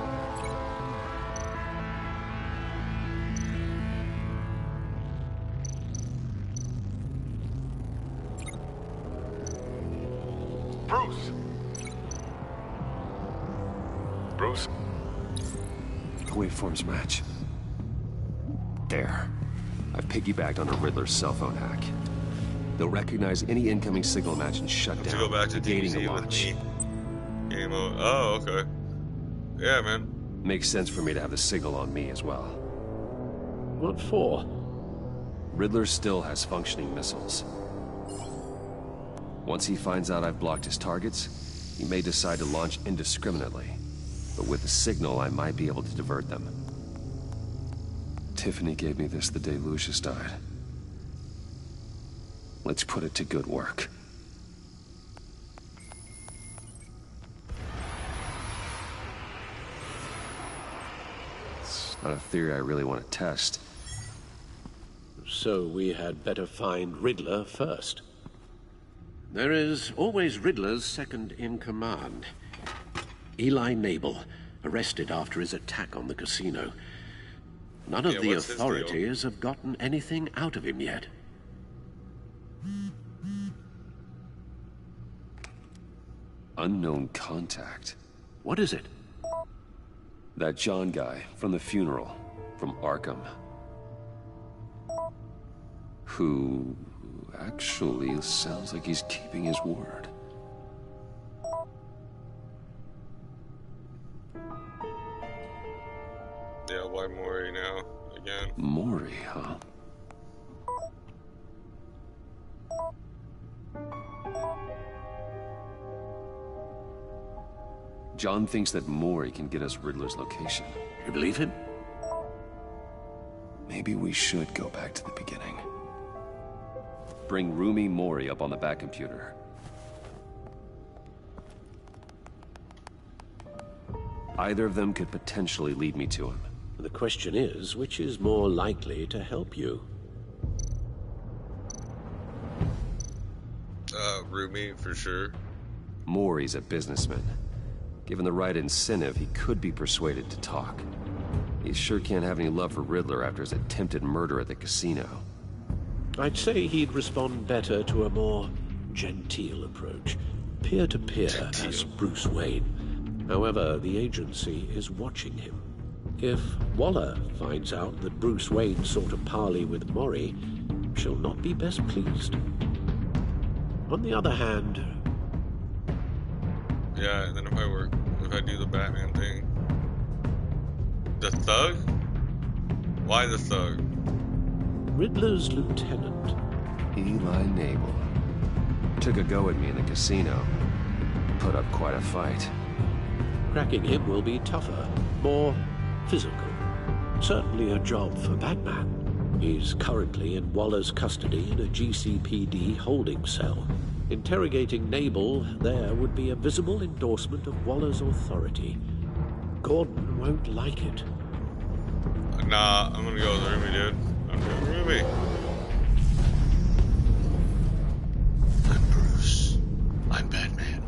Bruce? Bruce? The waveforms match. There. I've piggybacked on a Riddler's cell phone hack. They'll recognize any incoming signal match and shut down, go back to negating the DZ with launch. me. Game over. Oh, okay. Yeah, man. Makes sense for me to have the signal on me as well. What for? Riddler still has functioning missiles. Once he finds out I've blocked his targets, he may decide to launch indiscriminately. But with the signal, I might be able to divert them. Tiffany gave me this the day Lucius died. Let's put it to good work. It's not a theory I really want to test. So we had better find Riddler first. There is always Riddler's second in command. Eli Nabel, arrested after his attack on the casino. None of the authorities have gotten anything out of him yet. Unknown contact. What is it? That John guy from the funeral, from Arkham. Who actually sounds like he's keeping his word. Yeah, why Maury now? Again? Maury, huh? John thinks that Maury can get us Riddler's location. You believe him? Maybe we should go back to the beginning. Bring Rumi Maury up on the back computer. Either of them could potentially lead me to him. The question is, which is more likely to help you? Rumi, for sure. Maury's a businessman. Given the right incentive, he could be persuaded to talk. He sure can't have any love for Riddler after his attempted murder at the casino. I'd say he'd respond better to a more genteel approach. Peer-to-peer as Bruce Wayne. However, the agency is watching him. If Waller finds out that Bruce Wayne sought a parley with Maury, she'll not be best pleased. On the other hand... Yeah, and then if I do the Batman thing... The thug? Why the thug? Riddler's lieutenant. Eli Nabel. Took a go at me in the casino. Put up quite a fight. Cracking him will be tougher, more physical. Certainly a job for Batman. He's currently in Waller's custody in a GCPD holding cell. Interrogating Nabel there would be a visible endorsement of Waller's authority. Gordon won't like it. Nah, I'm gonna go with Rumi, dude. I'm going Rumi. I'm Bruce. I'm Batman.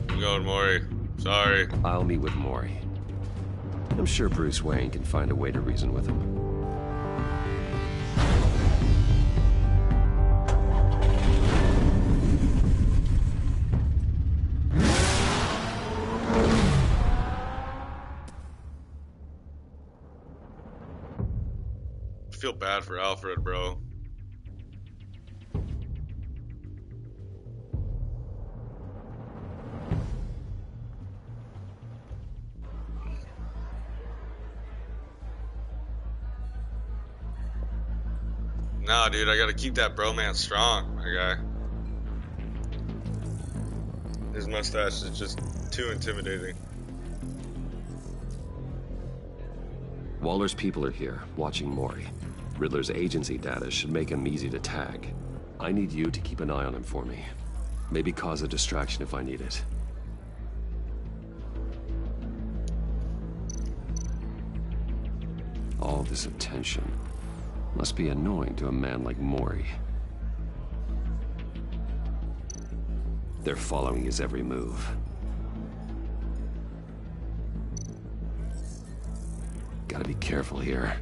I'm going Maury. Sorry. I'll meet with Maury. I'm sure Bruce Wayne can find a way to reason with him. I feel bad for Alfred, bro. Nah, dude, I gotta keep that bromance strong, my guy. His mustache is just too intimidating. Waller's people are here, watching Maury. Riddler's agency data should make him easy to tag. I need you to keep an eye on him for me. Maybe cause a distraction if I need it. All this attention must be annoying to a man like Maury. They're following his every move. Gotta be careful here.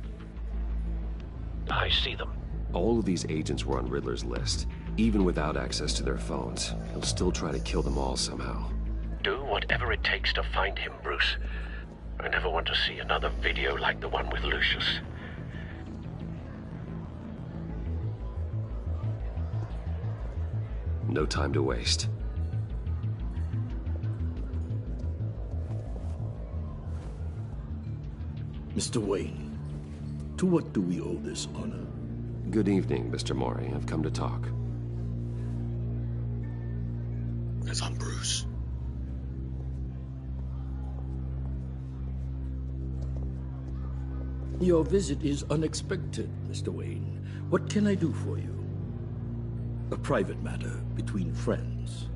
I see them. All of these agents were on Riddler's list. Even without access to their phones, he'll still try to kill them all somehow. Do whatever it takes to find him, Bruce. I never want to see another video like the one with Lucius. No time to waste. Mr. Wayne, to what do we owe this honor? Good evening, Mr. Mori. I've come to talk. Because I'm Bruce. Your visit is unexpected, Mr. Wayne. What can I do for you? A private matter between friends.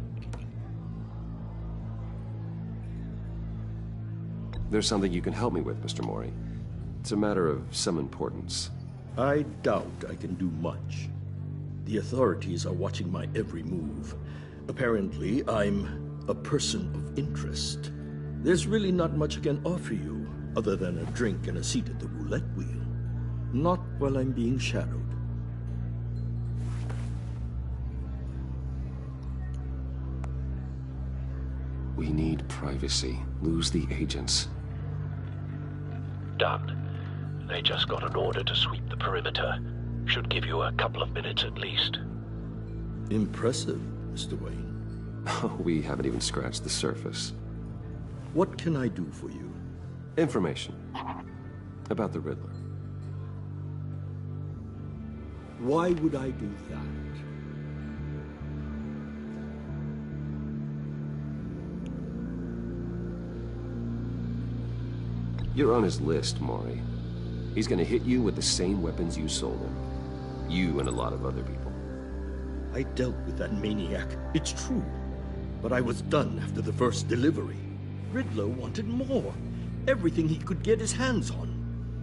There's something you can help me with, Mr. Mori. It's a matter of some importance. I doubt I can do much. The authorities are watching my every move. Apparently, I'm a person of interest. There's really not much I can offer you, other than a drink and a seat at the roulette wheel. Not while I'm being shadowed. We need privacy. Lose the agents. Done. They just got an order to sweep the perimeter. Should give you a couple of minutes at least. Impressive, Mr. Wayne. We haven't even scratched the surface. What can I do for you? Information. About the Riddler. Why would I do that? You're on his list, Mori. He's gonna hit you with the same weapons you sold him. You and a lot of other people. I dealt with that maniac, it's true. But I was done after the first delivery. Riddler wanted more. Everything he could get his hands on.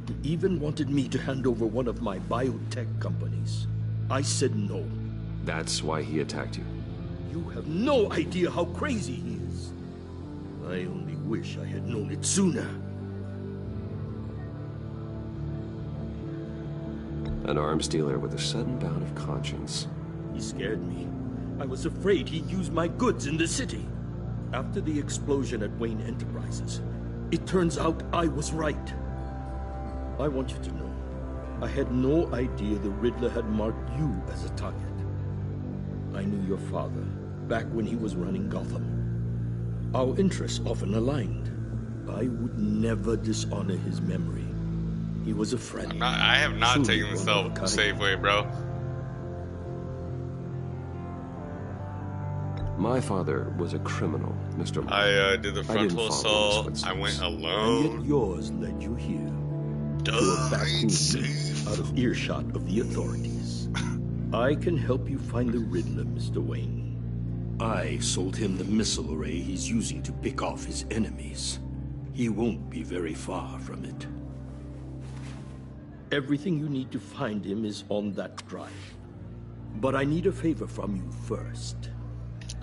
He even wanted me to hand over one of my biotech companies. I said no. That's why he attacked you. You have no idea how crazy he is. I only wish I had known it sooner. An arms dealer with a sudden bout of conscience. He scared me. I was afraid he'd use my goods in the city. After the explosion at Wayne Enterprises, it turns out I was right. I want you to know, I had no idea the Riddler had marked you as a target. I knew your father, back when he was running Gotham. Our interests often aligned. I would never dishonor his memory. He was a friend. I have not Truly taken the safe way, bro. My father was a criminal, Mr. Mori. I did the frontal assault. I went alone. And yet yours led you here. To a back room out of earshot of the authorities. I can help you find the Riddler, Mr. Wayne. I sold him the missile array he's using to pick off his enemies. He won't be very far from it. Everything you need to find him is on that drive. But I need a favor from you first.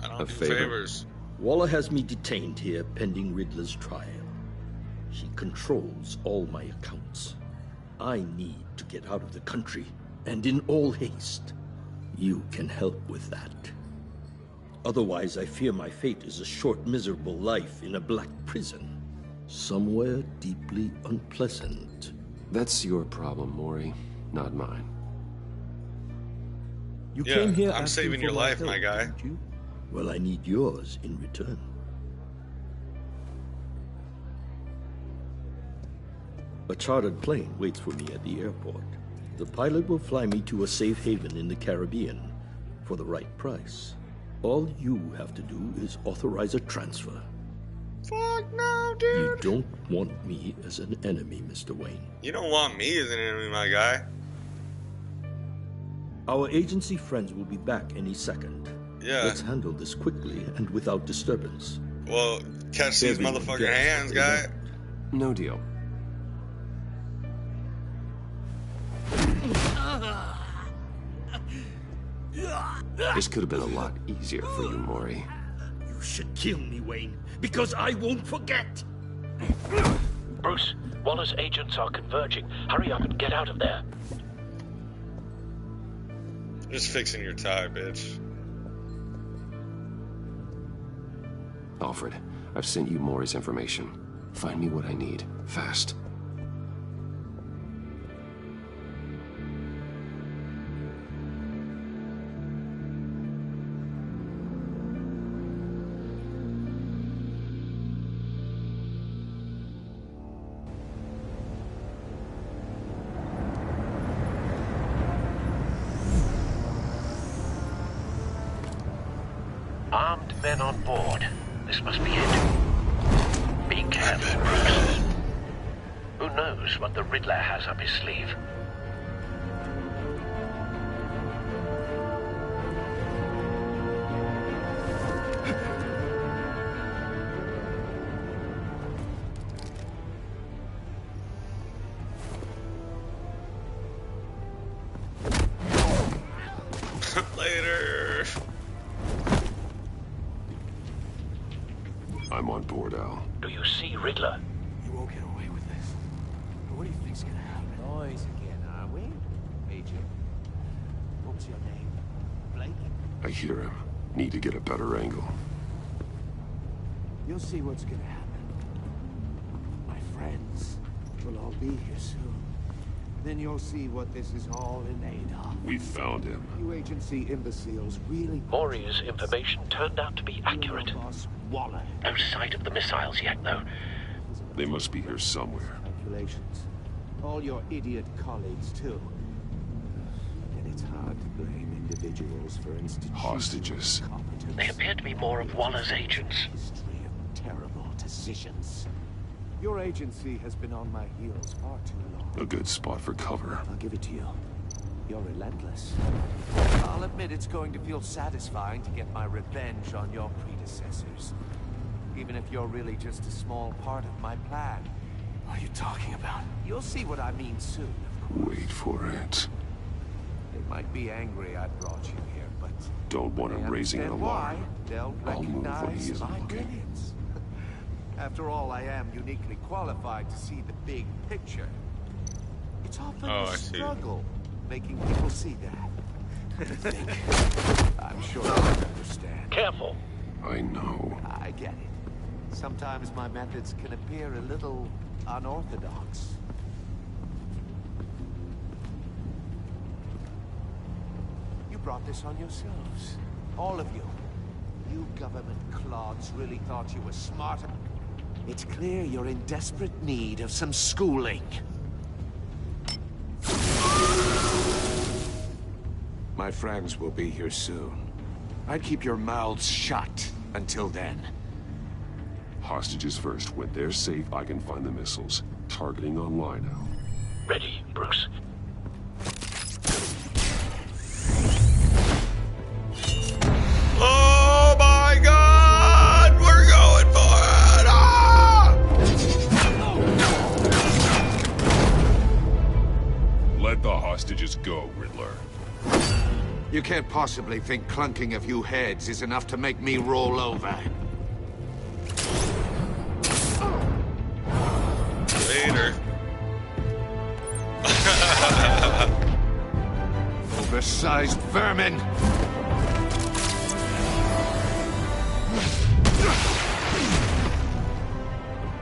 I don't do favors. Waller has me detained here pending Riddler's trial. He controls all my accounts. I need to get out of the country, and in all haste. You can help with that. Otherwise, I fear my fate is a short, miserable life in a black prison. Somewhere deeply unpleasant. That's your problem, Mori, not mine. You came here I'm saving your life, my guy. Didn't you? Well, I need yours in return. A chartered plane waits for me at the airport. The pilot will fly me to a safe haven in the Caribbean for the right price. All you have to do is authorize a transfer. Fuck no, dude. You don't want me as an enemy, Mr. Wayne. You don't want me as an enemy, my guy. Our agency friends will be back any second. Yeah. Let's handle this quickly and without disturbance. Well, catch these Everyone motherfucking gets hands, what they guy. want. No deal. This could have been a lot easier for you, Mori. should kill me, Wayne, because I won't forget. Bruce, Waller's agents are converging. Hurry up and get out of there. Just fixing your tie, bitch. Alfred, I've sent you Maury's information. Find me what I need, fast. Armed men on board. This must be it. Be careful, Bruce. Who knows what the Riddler has up his sleeve? Later. I'm on board, Al. Do you see Riddler? You won't get away with this. What do you think's gonna happen? Boys again, are we? Agent. What's your name? Blake? I hear him. Need to get a better angle. You'll see what's gonna happen. My friends will all be here soon. Then you'll see what this is all in aid of. We found him. You agency imbeciles really... Maury's information turned out to be accurate. Waller. No sight of the missiles yet, though. They must be here somewhere. Calculations. All your idiot colleagues, too. And it's hard to blame individuals for institutions. Hostages. They appear to be more of Waller's agents. History of terrible decisions. Your agency has been on my heels far too long. A good spot for cover. I'll give it to you. You're relentless. I'll admit it's going to feel satisfying to get my revenge on your predecessors. Even if you're really just a small part of my plan. What are you talking about? You'll see what I mean soon, of course. Wait for it. They might be angry I brought you here, but... Don't want him raising an why, alarm. they'll I'll move when he recognize isn't my looking. brilliance. After all, I am uniquely qualified to see the big picture. It's often a struggle making people see that. I'm sure you understand. Careful. I know. I get it. Sometimes my methods can appear a little unorthodox. You brought this on yourselves. All of you. You government clods really thought you were smarter. It's clear you're in desperate need of some schooling. My friends will be here soon. I'd keep your mouths shut until then. Hostages first. When they're safe, I can find the missiles. Targeting online now. Ready, Bruce. Oh my God! We're going for it! Ah! Let the hostages go, Riddler. You can't possibly think clunking a few heads is enough to make me roll over. Later. Oversized vermin!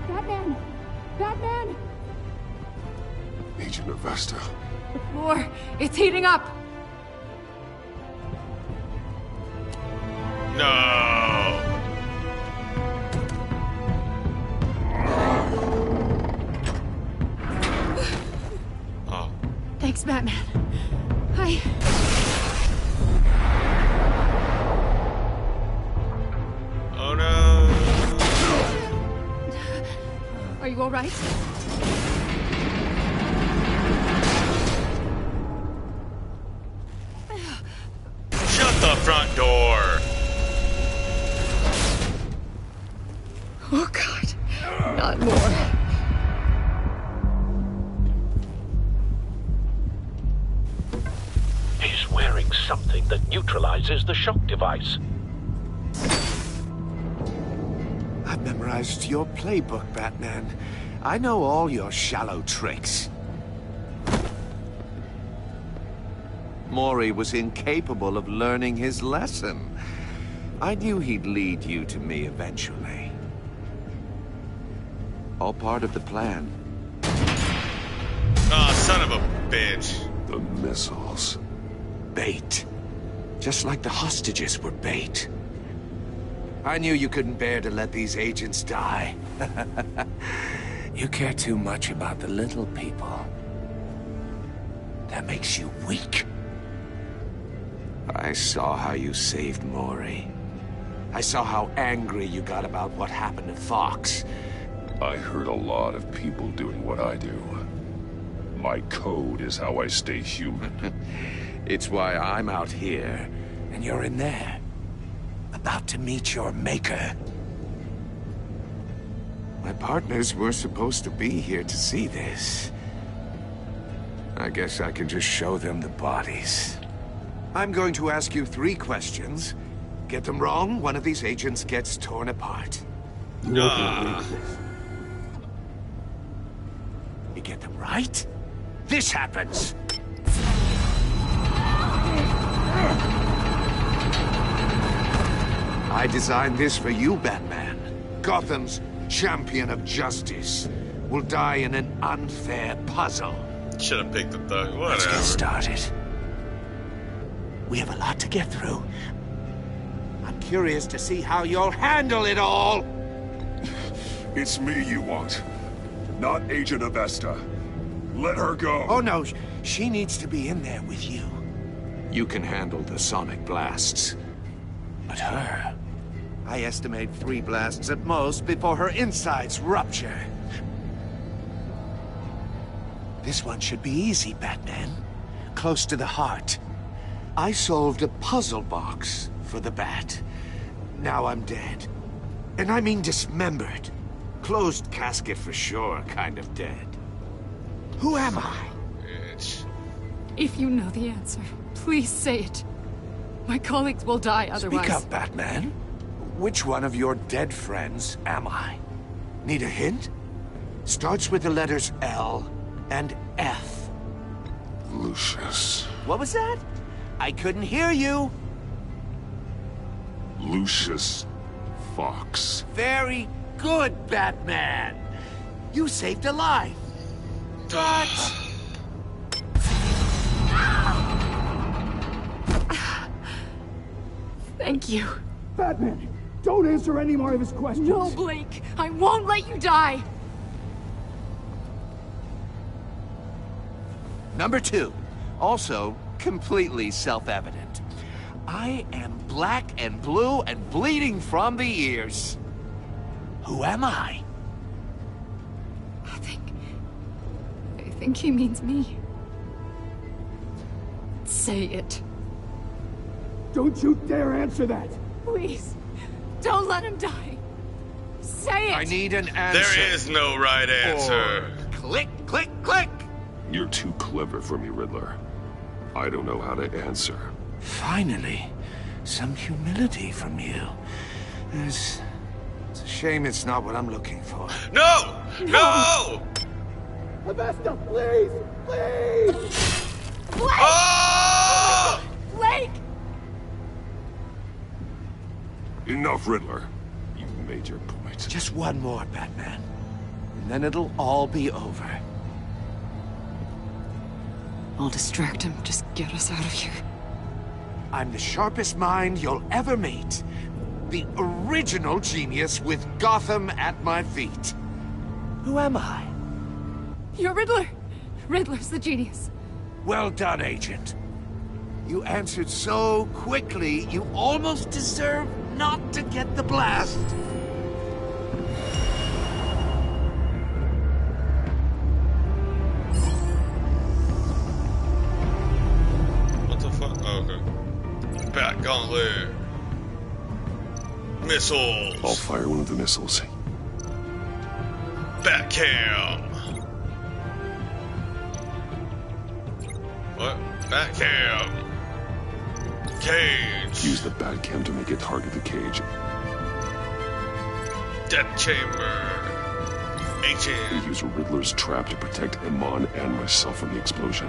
Batman! Batman! Agent Avesta. The floor, it's heating up! No. Oh. Thanks, Batman. Oh no. Are you all right? Shut the front door. Oh, God. Not more. He's wearing something that neutralizes the shock device. I've memorized your playbook, Batman. I know all your shallow tricks. Mori was incapable of learning his lesson. I knew he'd lead you to me eventually. All part of the plan. Ah, son of a bitch. The missiles. Bait. Just like the hostages were bait. I knew you couldn't bear to let these agents die. You care too much about the little people. That makes you weak. I saw how you saved Mori. I saw how angry you got about what happened to Fox. I heard a lot of people doing what I do. My code is how I stay human. It's why I'm out here, and you're in there. About to meet your maker. My partners were supposed to be here to see this. I guess I can just show them the bodies. I'm going to ask you 3 questions. Get them wrong, one of these agents gets torn apart. You get them right, this happens. I designed this for you, Batman. Gotham's champion of justice will die in an unfair puzzle. Should have picked the thug. Whatever. Let's get started. We have a lot to get through. I'm curious to see how you'll handle it all. It's me you want, not Agent Avesta. Let her go. Oh no, she needs to be in there with you. You can handle the sonic blasts. But her... I estimate 3 blasts at most before her insides rupture. This one should be easy, Batman. Close to the heart. I solved a puzzle box for the Bat. Now I'm dead. And I mean dismembered. Closed casket for sure, kind of dead. Who am I? If you know the answer, please say it. My colleagues will die otherwise. Speak up, Batman. Which one of your dead friends am I? Need a hint? Starts with the letters L and F. Lucius. What was that? I couldn't hear you. Lucius Fox. Very good, Batman. You saved a life. But... Thank you. Batman, don't answer any more of his questions. No, Blake. I won't let you die. Number 2. Also, completely self-evident. I am black and blue and bleeding from the ears. Who am I? I think he means me. Say it. Don't you dare answer that! Please, don't let him die. Say it! I need an answer. There is no right answer. Or click, click, click! You're too clever for me, Riddler. I don't know how to answer. Finally, some humility from you. It's a shame it's not what I'm looking for. No! No! Avesta, please! Please! Blake! Oh! Blake! Enough, Riddler. You've made your point. Just one more, Batman. And then it'll all be over. I'll distract him. Just get us out of here. I'm the sharpest mind you'll ever meet. The original genius with Gotham at my feet. Who am I? You're Riddler. Riddler's the genius. Well done, Agent. You answered so quickly, you almost deserve not to get the blast. What the fuck? Oh, okay. Bat Gauntlet. Missiles. I'll fire one of the missiles. Bat Cam. What? Bat Cam. Cage. Use the Batcam to make it target the cage. Death Chamber. We use Riddler's trap to protect Iman and myself from the explosion.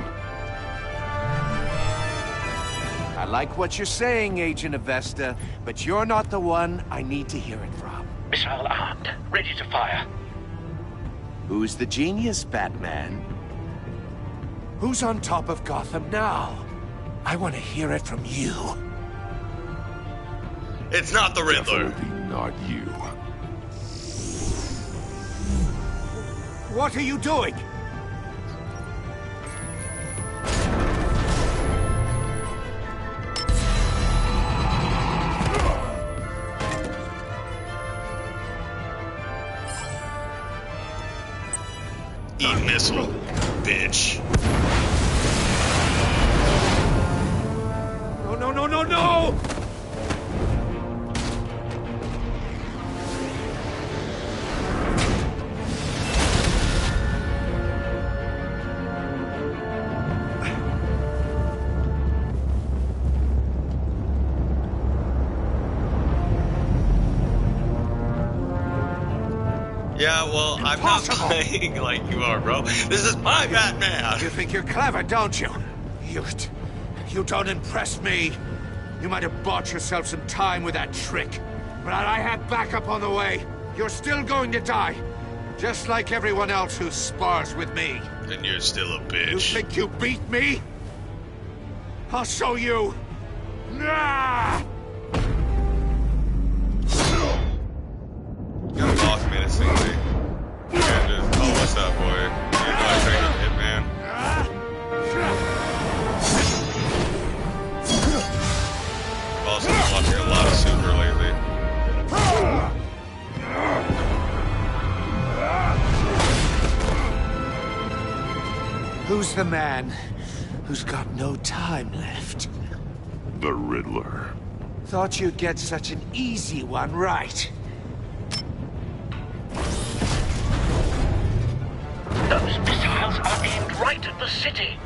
I like what you're saying, Agent Avesta, but you're not the one I need to hear it from. Missile armed, ready to fire. Who's the genius, Batman? Who's on top of Gotham now? I want to hear it from you. It's not the Riddler. Definitely not you. What are you doing? Eat missile, bitch. No, no, no, no, no! Yeah, well, I'm not playing like you are, bro. This is my Batman. You think you're clever, don't you? You don't impress me. You might have bought yourself some time with that trick, but I have backup on the way. You're still going to die, just like everyone else who spars with me. And you're still a bitch. You think you beat me? I'll show you. Nah! Got lost me this thing, dude. Yeah, just, oh, what's up, boy? You know I trained with Hitman. I've also been watching a lot of Super lately. Who's the man who's got no time left? The Riddler. Thought you'd get such an easy one right. Those missiles are aimed right at the city.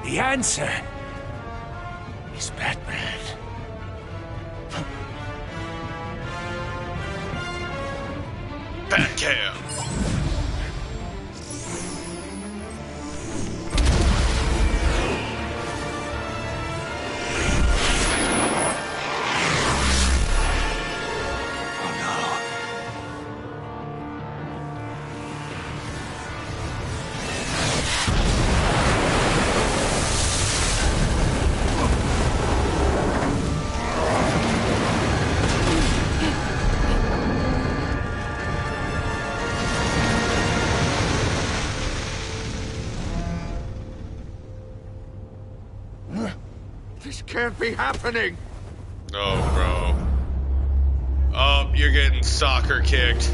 The answer is Batman. Batcam. This can't be happening. Oh, bro. Oh, you're getting soccer kicked.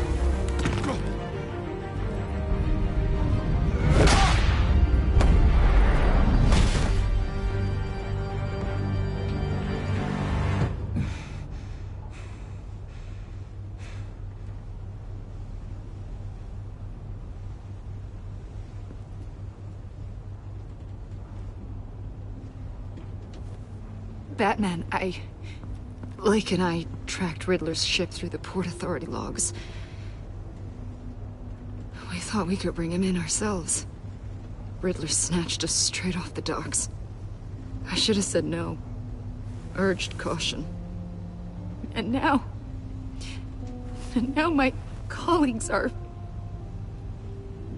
Batman, Lake and I tracked Riddler's ship through the Port Authority logs. We thought we could bring him in ourselves. Riddler snatched us straight off the docks. I should have said no. Urged caution. And now my colleagues are...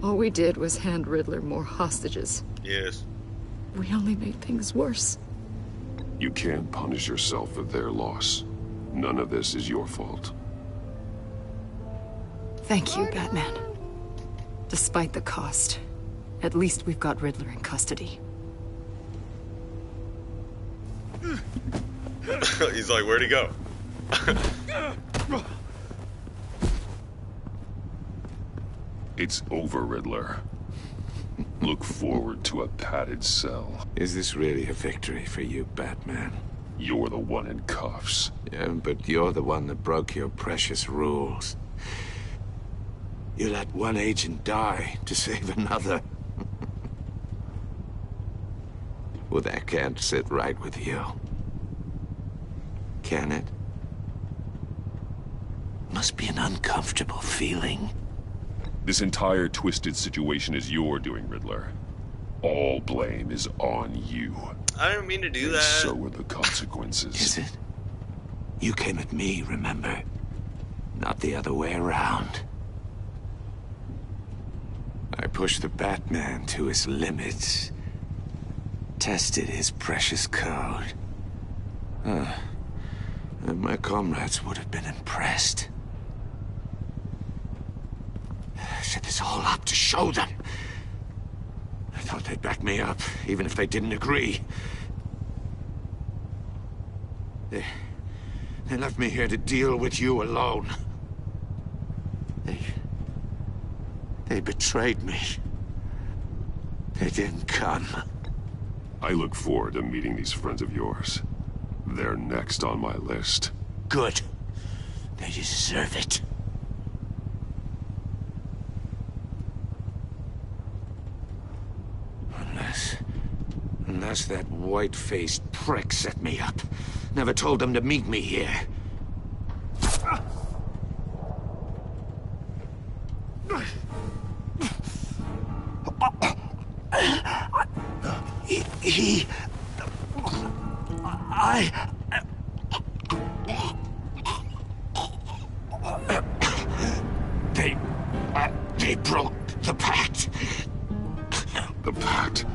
All we did was hand Riddler more hostages. Yes. We only made things worse. You can't punish yourself for their loss. None of this is your fault. Thank you, Batman. Despite the cost, at least we've got Riddler in custody. He's like, where'd he go? It's over, Riddler. Look forward to a padded cell. Is this really a victory for you, Batman? You're the one in cuffs. Yeah, but you're the one that broke your precious rules. You let one agent die to save another. Well, that can't sit right with you. Can it? must be an uncomfortable feeling. This entire twisted situation is your doing, Riddler. All blame is on you. I didn't mean to do And that. so are the consequences. Is it? You came at me, remember? Not the other way around. I pushed the Batman to his limits. Tested his precious code. And my comrades would have been impressed. I set this all up to show them. I thought they'd back me up, even if they didn't agree. They left me here to deal with you alone. They betrayed me. They didn't come. I look forward to meeting these friends of yours. They're next on my list. Good. They deserve it. Unless that white-faced prick set me up. Never told them to meet me here. They broke the pact. The pact?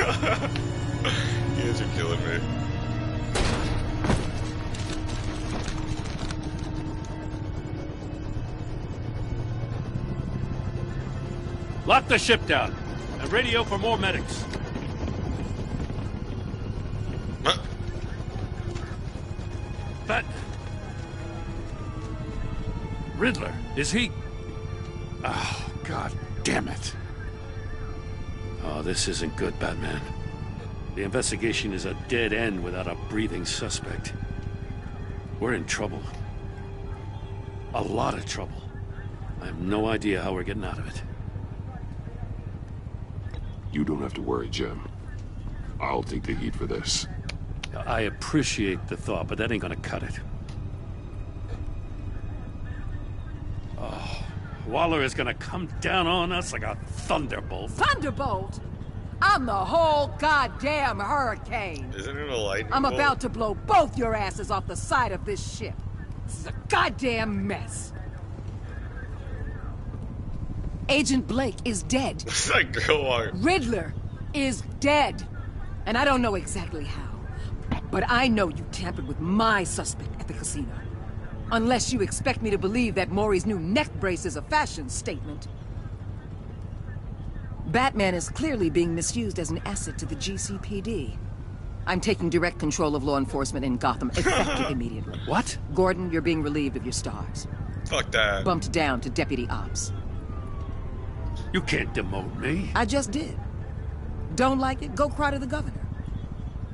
You guys are killing me. Lock the ship down and radio for more medics. Huh? But Riddler, is he? Oh, God damn it. Oh, this isn't good, Batman. The investigation is a dead end without a breathing suspect. We're in trouble. A lot of trouble. I have no idea how we're getting out of it. You don't have to worry, Jim. I'll take the heat for this. I appreciate the thought, but that ain't gonna cut it. Oh, Waller is gonna come down on us like a thunderbolt. Thunderbolt? I'm the whole goddamn hurricane. Isn't it a lightning I'm bolt? about to blow both your asses off the side of this ship. This is a goddamn mess. Agent Blake is dead. It's like girl walker. Riddler is dead. And I don't know exactly how. But I know you tampered with my suspect at the casino. Unless you expect me to believe that Maury's new neck brace is a fashion statement. Batman is clearly being misused as an asset to the GCPD. I'm taking direct control of law enforcement in Gotham, effective immediately. What? Gordon, you're being relieved of your stars. Fuck that. Bumped down to Deputy Ops. You can't demote me. I just did. Don't like it? Go cry to the governor.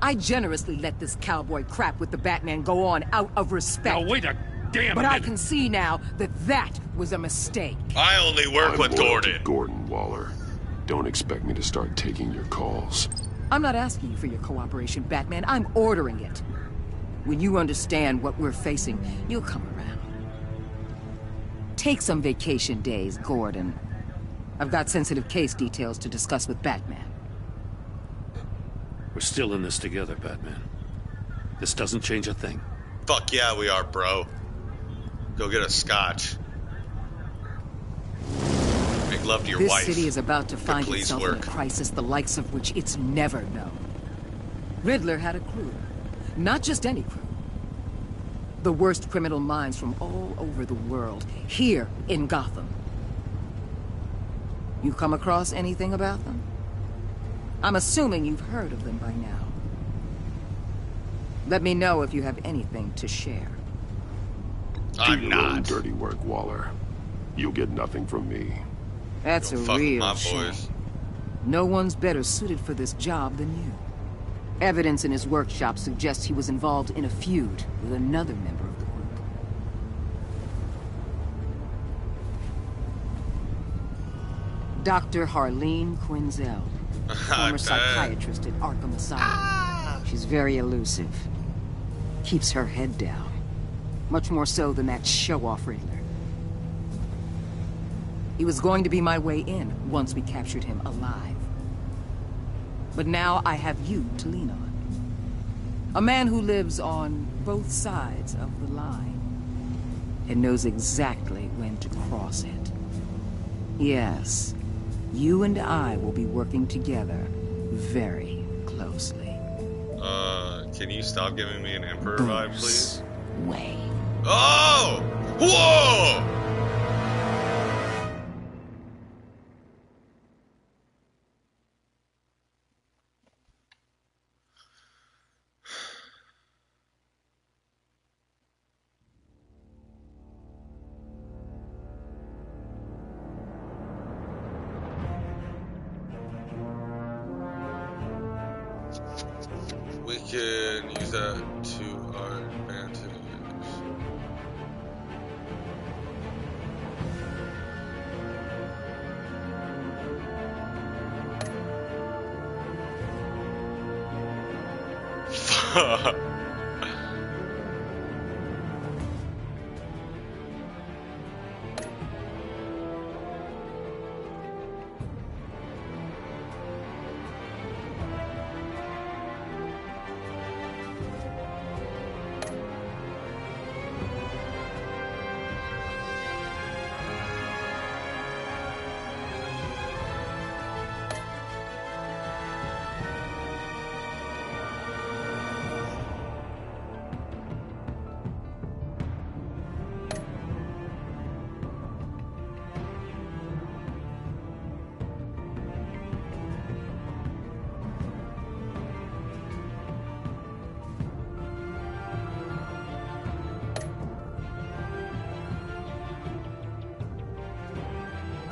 I generously let this cowboy crap with the Batman go on out of respect. Now wait a damn But minute. I can see now that that was a mistake. I only work with loyal to Gordon. Gordon Waller. Don't expect me to start taking your calls. I'm not asking you for your cooperation, Batman. I'm ordering it. When you understand what we're facing, you'll come around. Take some vacation days, Gordon. I've got sensitive case details to discuss with Batman. We're still in this together, Batman. This doesn't change a thing. Fuck yeah, we are, bro. Go get a scotch. Make love to your wife. This city is about to find police itself in a crisis the likes of which it's never known. Riddler had a crew. Not just any crew. The worst criminal minds from all over the world, here in Gotham. You come across anything about them? I'm assuming you've heard of them by now. Let me know if you have anything to share. Do your own dirty work, Waller. You'll get nothing from me. That's a Fuck with my real shame. boys. No one's better suited for this job than you. Evidence in his workshop suggests he was involved in a feud with another member of the group. Dr. Harleen Quinzel, former psychiatrist at Arkham Asylum. She's very elusive. Keeps her head down. Much more so than that show-off Riddler. He was going to be my way in once we captured him alive. But now I have you to lean on. A man who lives on both sides of the line and knows exactly when to cross it. Yes, you and I will be working together very closely. Can you stop giving me an Emperor vibe, please? Wayne. Oh! Whoa! We can use that to our advantage. Fuck.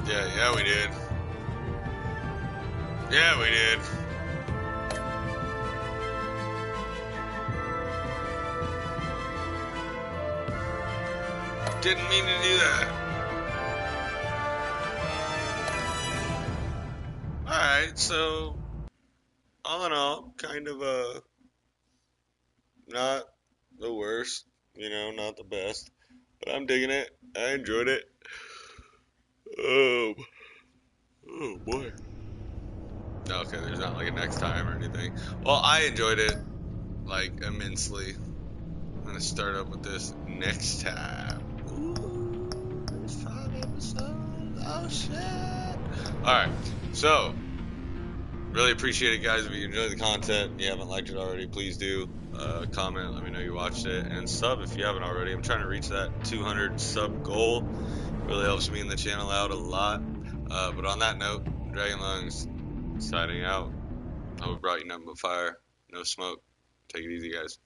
Yeah, we did. Yeah, we did. Didn't mean to do that. Alright, so all in all, kind of not the worst, you know, not the best. But I'm digging it. I enjoyed it. Oh boy. Okay, there's not like a next time or anything. Well, I enjoyed it like immensely. I'm gonna start up with this next time. Ooh, there's 5 episodes. Oh shit. Alright, so really appreciate it, guys. If you enjoyed the content and you haven't liked it already, please do. Comment, let me know you watched it, and sub if you haven't already. I'm trying to reach that 200 sub goal. Really helps me and the channel out a lot. But on that note, Dragon Lungs signing out. I hope it brought you nothing but fire, no smoke. Take it easy, guys.